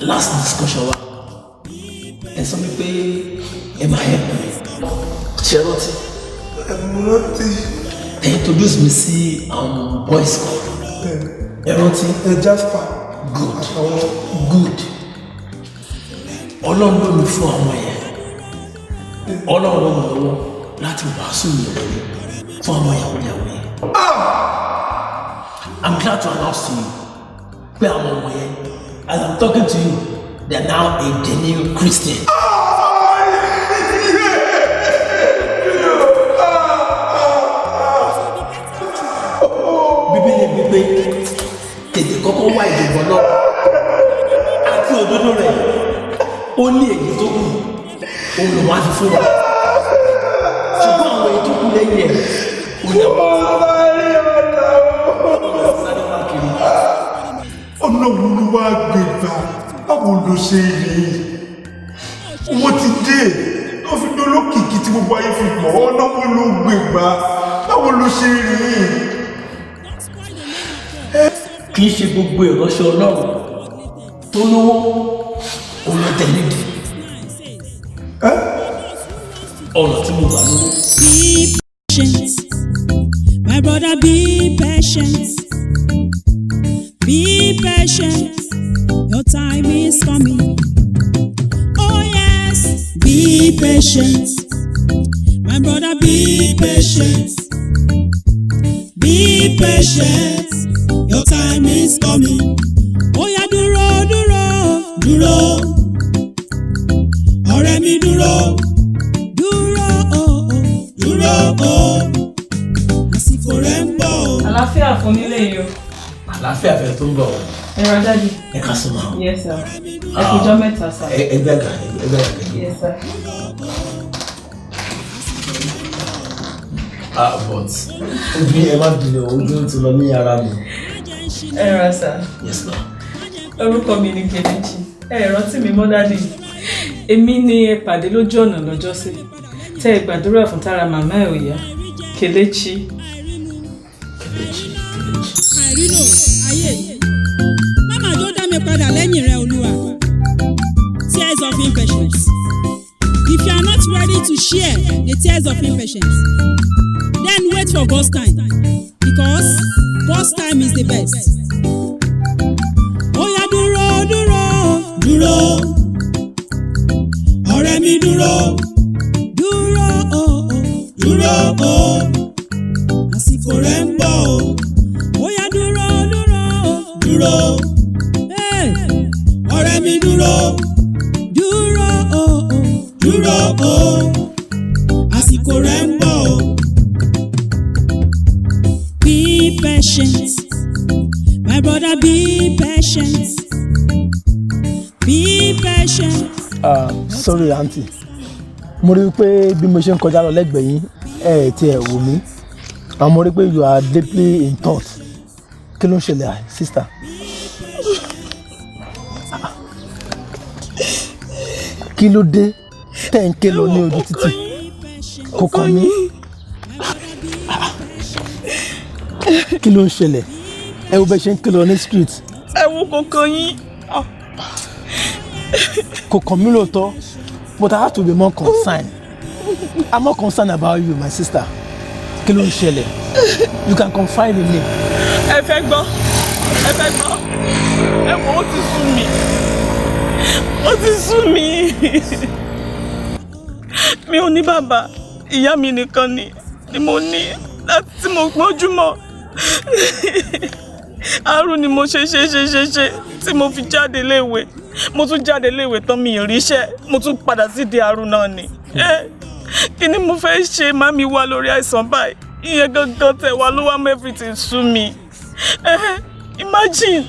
last discussion wa? Ẹ sọ mi pé ẹ máa help mi. Ṣé ẹ rántí? Ẹ introduce mi sí àwọn boys kan. Ẹ rántí? Jasper. Good. Ọlọ́run ló mi fún àwọn yẹn. Ọlọ́run ló mọ̀ lọ́wọ́ láti wàásù ìrọ̀lẹ́ fún àwọn ìyàwó yẹn. I'm glad to announce to you pé àwọn ọmọ yẹn, as I'm talking to you, they are now a genuine Christian. Bíbélì wípé tètè kọ́kọ́ wá ìdìbò náà àti òdodo rẹ̀ ó ní èyí tó kù òun ló wá fi fún wa ṣùgbọ́n àwọn èyí tó kù lẹ́yìn ẹ̀ ó ní àwọn ọ̀nà wo ló wá gbé gbà báwo ló ṣe rí owó ti dé ló fi dolókìkí tí gbogbo ayé fi pọ̀ ọ̀nà wo ló gbé gbà báwo ló ṣe rí. Kì í ṣe gbogbo ìránṣẹ́ Ọlọ́run tó lówó olùtẹ̀lédè ọ̀rọ̀ tí mo gbà lówó. Be patient, my brother, be patient. Be patient, your time is coming. Oh yes, be patient, my brother, be patient. Be patient, your time is coming. Oh yeah, dúró, dúró, dúró. Ọ̀rẹ́ mi dúró, dúró, dúró. Àsìkò rẹ̀ ń bọ̀. Àlàáfíà fún nílé yìí o. Àlàáfíà fẹ́ tó ń bọ̀. Ẹ ra dáàdi. Ẹ ká sọ máa. Yes sir. Ẹ kò jọ mẹ́ta sir. Ẹgbẹ́ àgà. Yes sir. But ojú ẹ má dùn ojú ti lọ ní ara mi. Ẹ ra sir. Yes ma. Orúkọ mi ni Kelechi. Ẹ rántí mi mọ́ dáàdi. Èmi ni ẹ pàdé lójú ọ̀nà lọ́jọ́sí. Tẹ́ ẹ gbàdúrà fún tára màmá ẹ̀ ò yá. Kelechi. Àìrínò ayé máma jó dá mi padà lẹ́yìn rẹ Olúwa. Tears of impatience. If you are not ready to share the tears of impatience, then wait for God's time, because God's time is the best. Ó yá dúró, dúró, dúró. Ọ̀rẹ́ mi dúró, dúró, dúró. Àsìkò rẹ̀ ń bọ̀ o. Ó yá dúró, dúró, dúró. Ọ̀rẹ́ mi dúró, dúró, dúró. Àsìkò rẹ̀ ń bọ̀ o. Be patient, my brother, be patient. Be patient. Sorry aunty, mo rí i pé bí mo ṣe ń kọjá lọ lẹ́gbẹ̀ẹ́ yín ẹ̀ tí ẹ̀ wò mí. Mo rí pé you are deeply in thought. Kí ló ń ṣẹlẹ̀ sister? Kí ló dé tẹ̀ ń ké lọ ní ojú títì? Kò kàn mí. Kí ló ń ṣẹlẹ̀? Ẹ wo bẹ́ẹ̀ ṣe ń ké lọ ní street. Ẹ wo kò kàn yín. Kò kàn mí lóòótọ́, but I have to be more concerned. I'm more concerned about you, my sister. Kí ló ń ṣẹlẹ̀? You can confide in me. Ẹ fẹ́ gbọ́, ẹ wo ó ti sú mi. Mi ò ní bàbá, ìyá mi nìkan ni mo ní láti tí mo gbọ́njú mọ́. Àrùn ni mo ṣe tí mo fi jáde léèwé mo tún jáde léèwé tán mi ìríṣẹ́ mo tún padà sí di àrùn náà ni kí ni mo fẹ́ ṣe màmí wà lórí àìsàn báyìí ìyẹn gangan tẹ̀ wá ló wá mọ́ everything sú mi imagine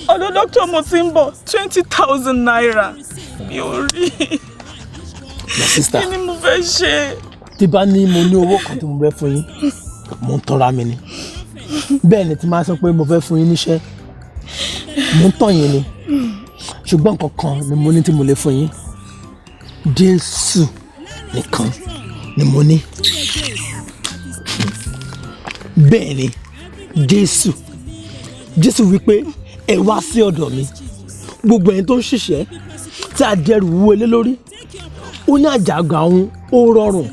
ọ̀dọ̀ dókítà mo ti ń bọ̀ 20,000 naira mi ò rí my sister kí ni mo fẹ́ ṣe. tí bá ní mo ní owó kan tí mo fẹ́ fún yín mo ń tọ́ra mi ni bẹ́ẹ̀ ni tí máa sọ pé mo fẹ́ fún yín níṣẹ́ mo ń tàn yín ni ṣùgbọ́n nǹkan kan ni mo ní tí mo lè fún yín Jésù nìkan ni mo ní bẹ́ẹ̀ ni Jésù wípé ẹ wá sí ọ̀dọ̀ mi gbogbo ẹni tó ń ṣiṣẹ́ tí a dẹrù wúwo lé lórí ó ní àjàgà òun ó rọrùn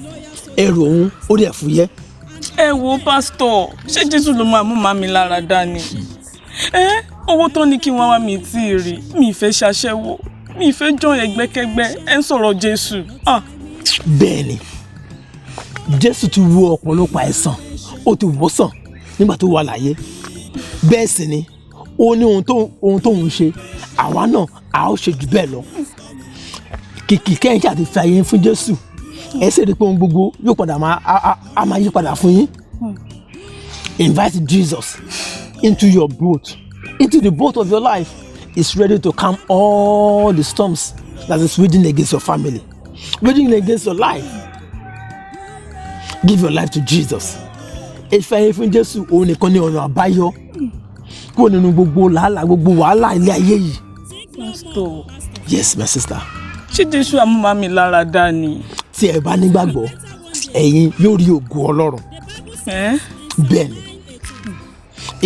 ẹrù òun ó dẹ̀ fúyẹ́. ẹ wo pásítọ̀ ṣé Jésù ló máa mú màmí lára dání owó tó ní kí wọ́n wá mi tí ì rí mi ì fẹ́ ṣaṣẹ́wó mi ì fẹ́ jọ ẹgbẹ́kẹ́gbẹ́ ẹ ń sọ̀rọ̀ Jésù. bẹ́ẹ̀ ni Jésù ti wo ọ̀pọ̀lọpọ̀ àìsàn ó ti wòsàn nígbà tó wà láyé bẹ́ẹ̀ sì ni ó ní ohun tó ń ṣe àwa náà a ó ṣe jù bẹ́ẹ̀ lọ kìkì kẹ́hìn àti fi àyè fún Jésù ẹ sì rí i pé ohun gbogbo yóò padà máa yí padà fún yín. Invite Jesus into your boat, into the boat of your life. He's ready to calm all the storms that is raging against your family, raging against your life. Give your life to Jesus. Ẹ fi àyè fún Jésù òun nìkan ní ọ̀nà àbáyọ kúrò nínú gbogbo làálàá gbogbo wàhálà ilé ayé yìí. Pastor. Yes, my sister. Ṣé Jésù á mú màmí lára dá ni? Tí ẹ bá nígbàgbọ́ ẹ̀yin yóò rí ògo Ọlọ́run. Bẹ́ẹ̀ ni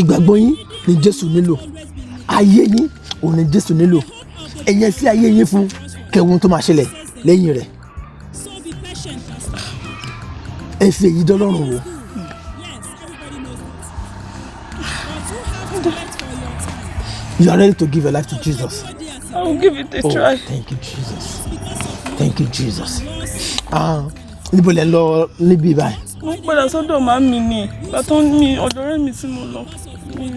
ìgbàgbọ́ yín ni Jésù nílò ayé yín òun ni Jésù nílò ẹ̀yin fi ayé yín fún kẹwọn tó máa ṣẹlẹ̀ lẹ́yìn rẹ̀ ẹ fi èyí dọ́lọ́run wò. You are ready to give your life to Jesus. I will give it a try. Thank you, Jesus. Thank you, Jesus. Níbo lẹ lọ níbí báyìí? Mo padà sọ́dọ̀ màmí ni bàtọ́ mi ọ̀dọ̀ rẹ̀ mi tí mo lọ.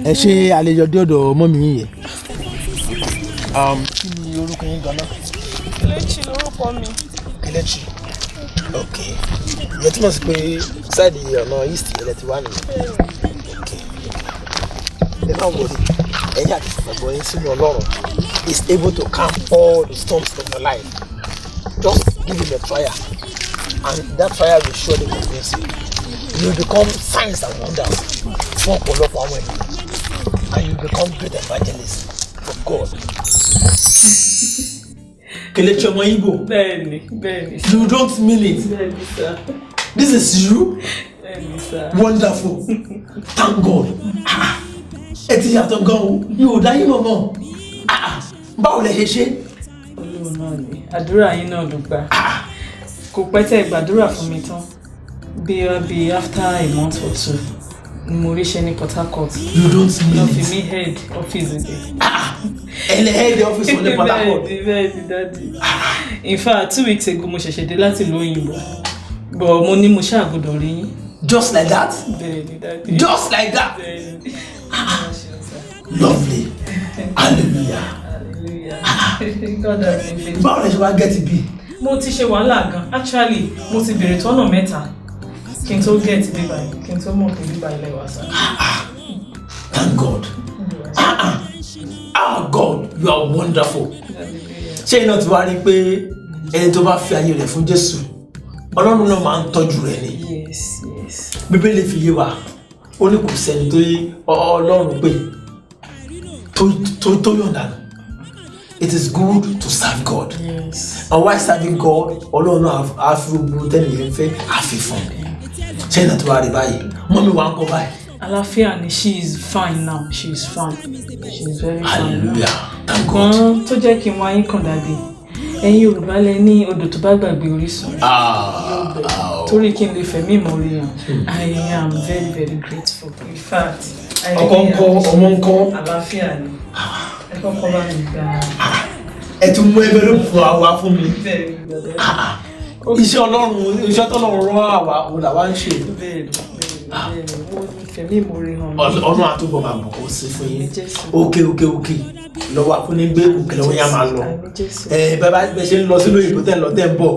Ẹ ṣe àlejò dé ọ̀dọ̀ mọ́mì yín yẹn. Kí ni orúkọ yín gan-an? Kelechi lorúkọ mi. Kelechi. Ok. Ìyẹn túmọ̀ sí pé sáìdì ọ̀nà east yẹn lẹ ti wá nìyẹn. Ok. Ẹ má wọlé. Ẹ̀yin àti ìgbàgbọ́ yín sínú Ọlọ́run is able to calm all the storms of your life. Just give him a trial and that trial will surely convince you. You will become signs and wonders fún ọ̀pọ̀lọpọ̀ àwọn ènìyàn and you will become great evangelists for God. Kelechi ọmọ Igbo. Bẹ́ẹ̀ni. You don't mean it. Bẹ́ẹ̀ni sir. This is you. Bẹ́ẹ̀ni sir. Wonderful. Thank God. Ẹ ti yàtọ̀ gan o. Yóò dá yín mọ̀mọ́. Báwo lẹ ṣe ṣe? Olúwo náà ni àdúrà yín náà ló gbà. Kò pẹ́ tẹ́ gbàdúrà fún mi tán. Bí after a month or two ni mo ríṣẹ́ ní Port Harcourt. You don't mean it. Lọ fi mí head office dé. Ẹlẹ́ head office wọn ní Port Harcourt. Bẹ́ẹ̀ni daddy. In fact 2 weeks ago mo ṣẹ̀ṣẹ̀ dé láti ìlú òyìnbó. But mo ní mo ṣàgùdọ̀ rí yín. Just like that? Bẹ́ẹ̀ni daddy. Just like that? Bẹ́ẹ̀ni. Lovely. Hallelujah. God has been faithful. Báwo lẹ ṣe wá get bí? Mo ti ṣe wàhálà gan. Actually, mo ti bèrè tọ́nà mẹ́ta kí n tó get bí báyìí, kí n tó mọ̀ pé bí báyìí lẹ́wà sá. Thank God. God, you are wonderful. Ṣé iná ti wá rí pé ẹni tó bá fi ayé rẹ̀ fún Jésù, Ọlọ́run náà máa ń tọ́jú rẹ̀ ni. Yes. Bíbélì fi yé wa, ó ní kò sẹ́ni tó Ọlọ́run pè tó yọ̀ǹda nù. It is good to serve God. Yes. And while serving God, Ọlọ́run náà á fi gbogbo tẹ́lẹ̀ yẹn fẹ́ àfihàn. Ṣé iná ti wá rí báyìí? Mọ́mí wa ń kọ́ báyìí. Àlàáfíà ni she is fine now. She is fine. She is very fine. Hallelujah. Thank God. Kan tó jẹ́ kí n wá yín kàn dáadé. Ẹ̀yin Yorùbá lẹ ní odò tó bá gbàgbé orísun. Torí kí n lè fẹ̀mí ìmọ̀re hàn. I am very very grateful. In fact, ọkọ ńkọ́ ọmọ ńkọ́. Àlàáfíà ni. Ẹ kọ́kọ́ bá mi gbà. Ẹ tún mú ẹgbẹ́ ló fún àwa fún mi. Iṣẹ́ Ọlọ́run, iṣẹ́ tọ́lọ́run rán àwa òun làwa ń ṣe. Mo fẹ̀mí ìmọ̀re hàn. Ọlọ́run àtúbọ̀ máa bùkún sí fún yín. Okay. lọ́wọ́ akúnigbé òkèlè wọn yà máa lọ bàbá bẹ ṣe ń lọ sí lóyìnbó tẹ́ ń lọ tẹ́ ń bọ̀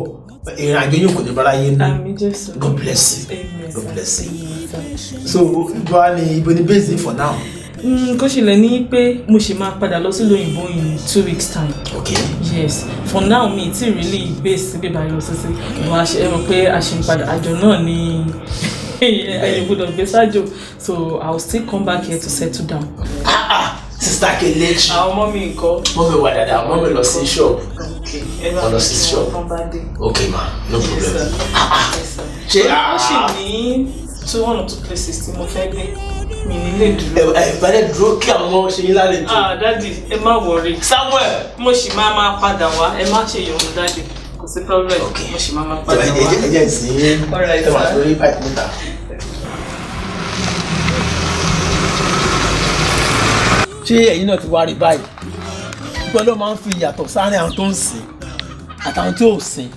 ìrìn àjò yóò kò ní bára yé nù. God bless you. God bless you. So bọ́lá ni ibo ni base for now. Kó ṣẹlẹ̀ ní pé mo ṣì máa padà lọ sí lóyìnbó in 2 weeks time. Okay. Yes, for now mi ti really base síbí báyìí lọ sísí mo a ṣe ẹ mọ̀ pé a ṣe ń padà àjọ náà ní ẹ̀yìn gbọ́dọ̀ gbé sájò, so I will still come back here to settle down. Sister Kelechi. Àwọn ọmọ mi nǹkan. Mọ́mí wà dáadáa, mọ́mí lọ sí shop. Wọ́n lọ sí shop. Okay ma, no problem. Ṣé ó ṣì ní 1 or 2 places tí mo fẹ́ gbé mi nílé dúró. Ìbálẹ̀ dúró kí àwọn ṣe yín lálejò. Dádì ẹ má worry. Samuel mo ṣì máa padà wá, ẹ má ṣe yọ̀hún dádì. Kò sí problem, mo ṣì máa padà wá. Ẹ jẹ́ ìsìn tẹ́wọ̀n àti orí pipe mítà. Ṣé ẹ̀yin náà ti wá rí báyìí? Gbọ́dọ̀ ló máa ń fi ìyàtọ̀ sáré àwọn tó ń sìn àtàwọn tí ò sìn.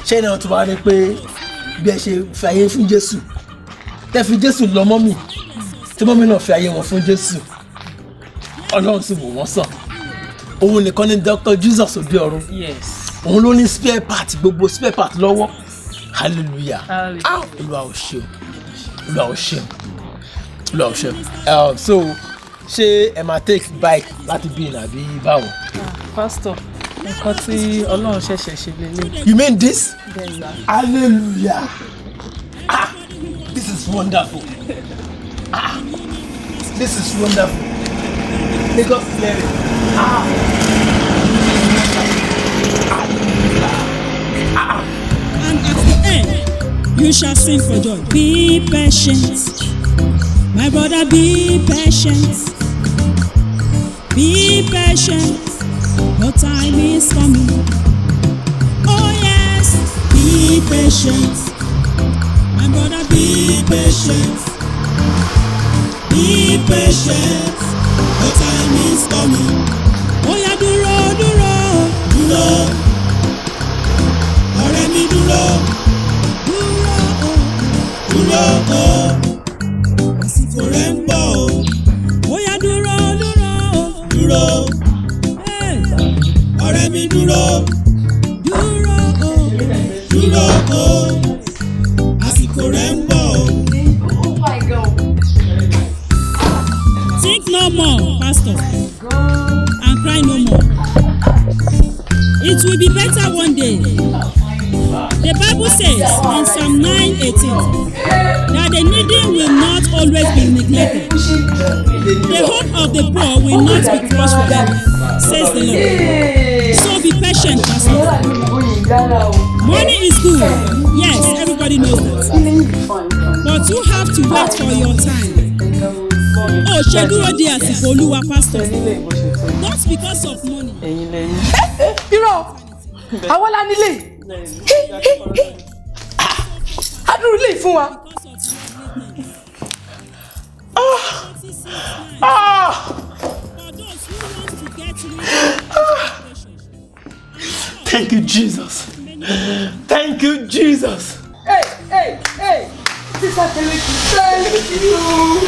Ṣé ẹ̀yin náà ti wá rí pé bí ẹ ṣe fi ayé fún Jésù? Tẹ́ fi Jésù lọ mọ́mì, tí mọ́mì náà fi ayé wọn fún Jésù. Ọlọ́run sì wò wọ́n sàn. Òun nìkan ní Dr. Jesus òde ọ̀run. Òun ló ní spare part, gbogbo spare part lọ́wọ́. Hallelujah. Olúwa ò ṣeun. Olúwa ò ṣeun. Olúwa ò ṣeun. So ṣé ẹ máa take bike láti bí àbí báwo. Pastor nǹkan tí Ọlọ́run ṣẹ̀ṣẹ̀ ṣe lélẹ̀. You mean this? Hallelujah. This is wonderful. This is wonderful. May God clear it. And at the end, you shall sing for joy. Be patient, my brother, be patient. Be patient, your time is coming. Oh yes, be patient, my brother, be patient. Be patient, your time is coming. Oh yeah, dúró, dúró, dúró. Ọ̀rẹ́ mi dúró, dúró, dúró. Àsìkò rẹ̀ ń bọ̀ o. Ó yá dúró, dúró, dúró. Ọ̀rẹ́ mi dúró, dúró, dúró. Àsìkò rẹ̀ ń bọ̀ o. Think no more, Pastor, and cry no more. It will be better one day. The Bible says in Psalm 9:18 that the needy will not always be neglected. The hope of the poor will not be crushed forever, says the Lord. So be patient, Pastor. Money is good. Yes, everybody knows that. But you have to wait for your time. Oh, ṣe dúró di àsìkò Olúwa, Pastor. Not because of money. Irọ́, àwọn la nílé. Adúrú lè fún wa. Thank you, Jesus. Thank you, Jesus. Hey. Sister Kelechi, thank you.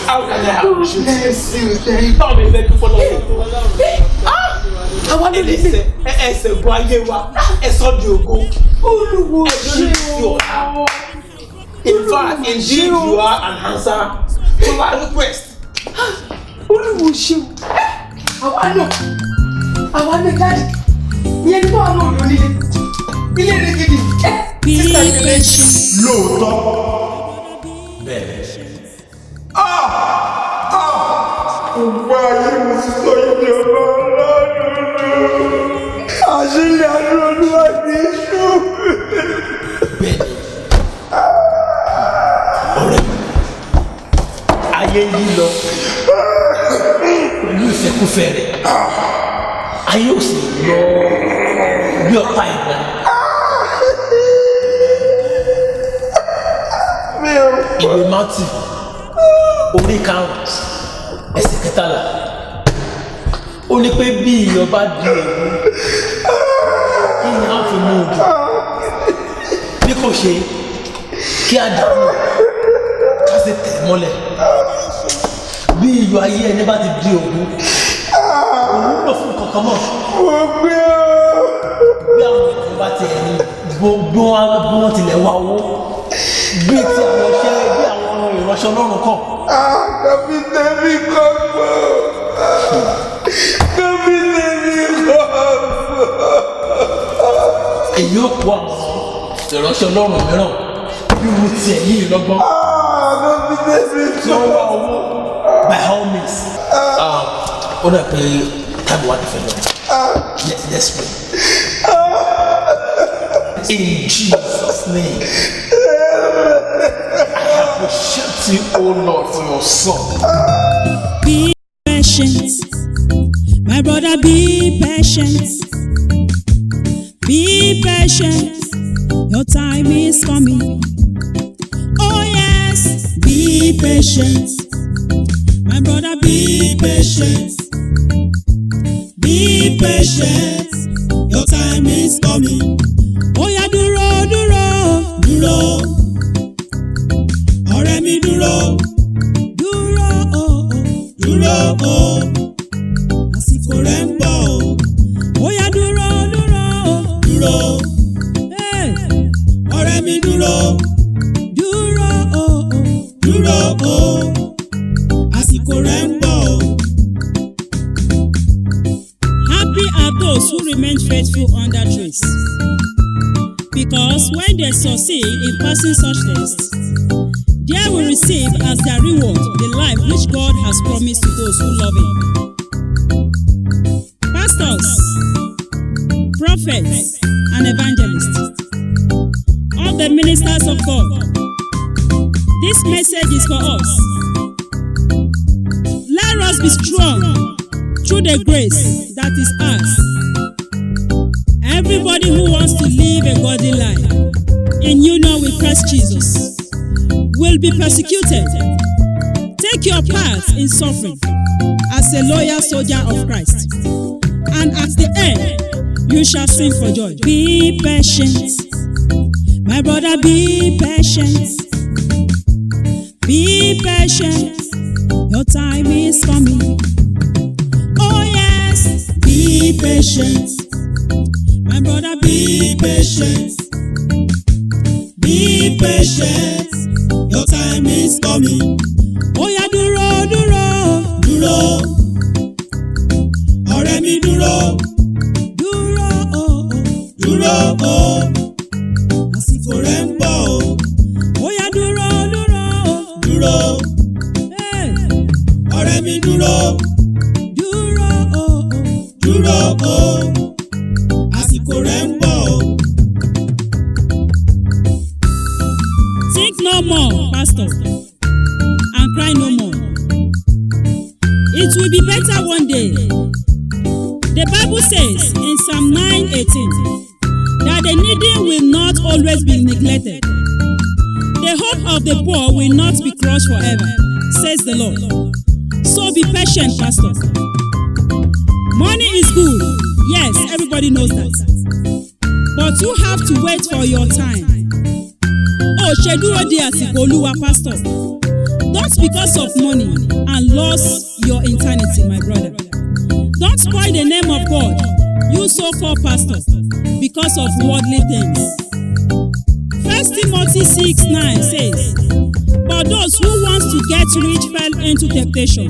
How can I bless you? Thank you. Tell me, thank you for nothing. Àwọn ló lè ṣe. Ẹsẹ̀ gun ayé wa, ẹ̀sọ́ di ògo. Oluwasheun. In fact, indeed, you are an answer to our request. Oluwasheun. Àwa náà jáde. Ìyẹn ní báwa náà lò nílé. Ilé rẹ̀ gidi. Sister Kelechi. Lóòótọ́. Bẹ́ẹ̀. Gbogbo ayé mo ti sọ yìí ní ọba ọlọ́run. Àṣìlẹ̀ àdúrà Olúwa kì í ṣú. Ọ̀rẹ́ mi, ayé yìí lọ pẹ̀lú ìfẹ́kúfẹ́ rẹ̀. Ayé ò sì lọ bí ọ̀pá ìbọn. Ìwé Mátì orí 5 ẹsẹ̀ 13 ó ní pé bí iyọ̀ bá di ògùn kí ni a fi mú ojú bí kò ṣe kí a dànù ká sì tẹ̀ mọ́lẹ̀ bí iyọ̀ ayé ẹni bá ti di ògùn wúlò fún kankan mọ́. Mo gbé o. Bí àwọn èèyàn bá ti ẹni gbogbo wọn tilẹ̀ wá owó. Bí ti àwọn iṣẹ́ bí àwọn ìránṣẹ́ Ọlọ́run kọ̀. Kábítẹ́ẹ̀mì kọ́ gbọ́. Kábítẹ́ẹ̀mì kọ́ gbọ́. Èyí ò kó àwọn ìránṣẹ́ Ọlọ́run mìíràn bí wo tiẹ̀ yìí lọ́gbọ́n. Kábítẹ́ẹ̀mì tí wọ́n wá owó by all means. Ó dà pé tábìlì wà ní fẹ́ lọ. Let's pray. In Jesus' name, I appreciate you, oh Lord, for your son. Be patient, my brother, be patient. Be patient, your time is coming. Oh yes, be patient, my brother, be patient. Be patient, your time is coming. Oh yeah, dúró, dúró, dúró. Ọ̀rẹ́ mi dúró. Dúró, oh, oh. Dúró, oh. Àsìkò rẹ̀ ń bọ̀ o. Oh yeah, dúró, dúró, dúró. Hey. Ọ̀rẹ́ mi dúró. Dúró, oh, oh. Dúró, oh. Àsìkò rẹ̀ ń bọ̀ o. Happy are those who remain faithful under trace, because when they succeed in passing such tests, they will receive as their reward the life which God has promised to those who love Him. Pastors, prophets, and evangelists, all the ministers of God, this message is for us. Let us be strong through the grace that is ours. Everybody who wants to live a godly life in union with Christ Jesus will be persecuted. Take your part in suffering as a loyal soldier of Christ, and at the end you shall sing for joy. Be patient, my brother, be patient. Be patient, your time is coming. Oh yes, be patient, my brother, be patient. Be patient, your time is coming. Oh yeah, dúró, dúró, dúró. Ọ̀rẹ́ mi dúró. Dúró, oh, oh. Dúró, oh. Àsìkò rẹ̀ ń bọ̀ o. Oh yeah, dúró, dúró, dúró. Hey. Ọ̀rẹ́ mi dúró. Dúró, oh, oh. Dúró, oh. Àsìkò rẹ̀ ń bọ̀ o. Think no more, pastor, and cry no more. It will be better one day. The Bible says in Psalm 9:18 that the needy will not always be neglected. The hope of the poor will not be crushed forever, says the Lord. So be patient, pastor. Money is good. Yes, everybody knows that. But you have to wait for your time. Oh, ṣe dúró de àsìkò Olúwa, pastor. Not because of money and lose your eternity, my brother. Don't spoil the name of God, you so-called pastor, because of worldly things. 1 Timothy 6:9 says, "But those who want to get rich fell into temptation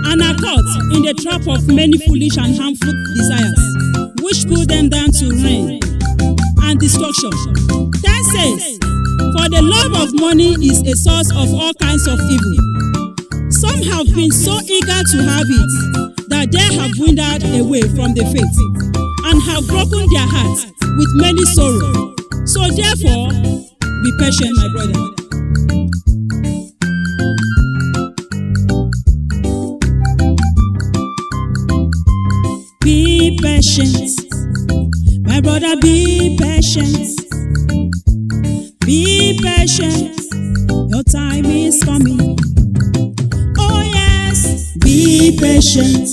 and are caught in the trap of many foolish and harmful desires, which pull them down to ruin and destruction." 10 says, "For the love of money is a source of all kinds of evil. Some have been so eager to have it that they have wandered away from the faith and have broken their hearts with many sorrows. So therefore, be patient, my brother." Be patient, my brother, be patient. Be patient, your time is coming. Oh yes, be patient,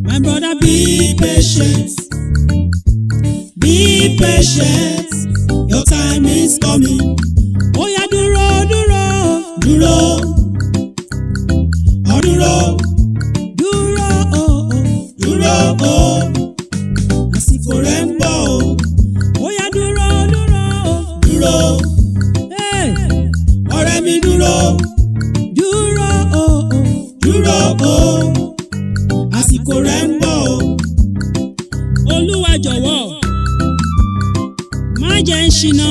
my brother, be patient. Be patient, your time is coming. Oh yeah, dúró, dúró, dúró. Oh dúró, dúró, oh, oh. o. Bóyá dúró dúró dúró. Ọ̀rẹ́ mi dúró. Dúró o. Dúró o. Àsìkò rẹ̀ ń bọ̀ o. Olúwa jọ̀wọ́ má jẹ́ ń ṣìnà.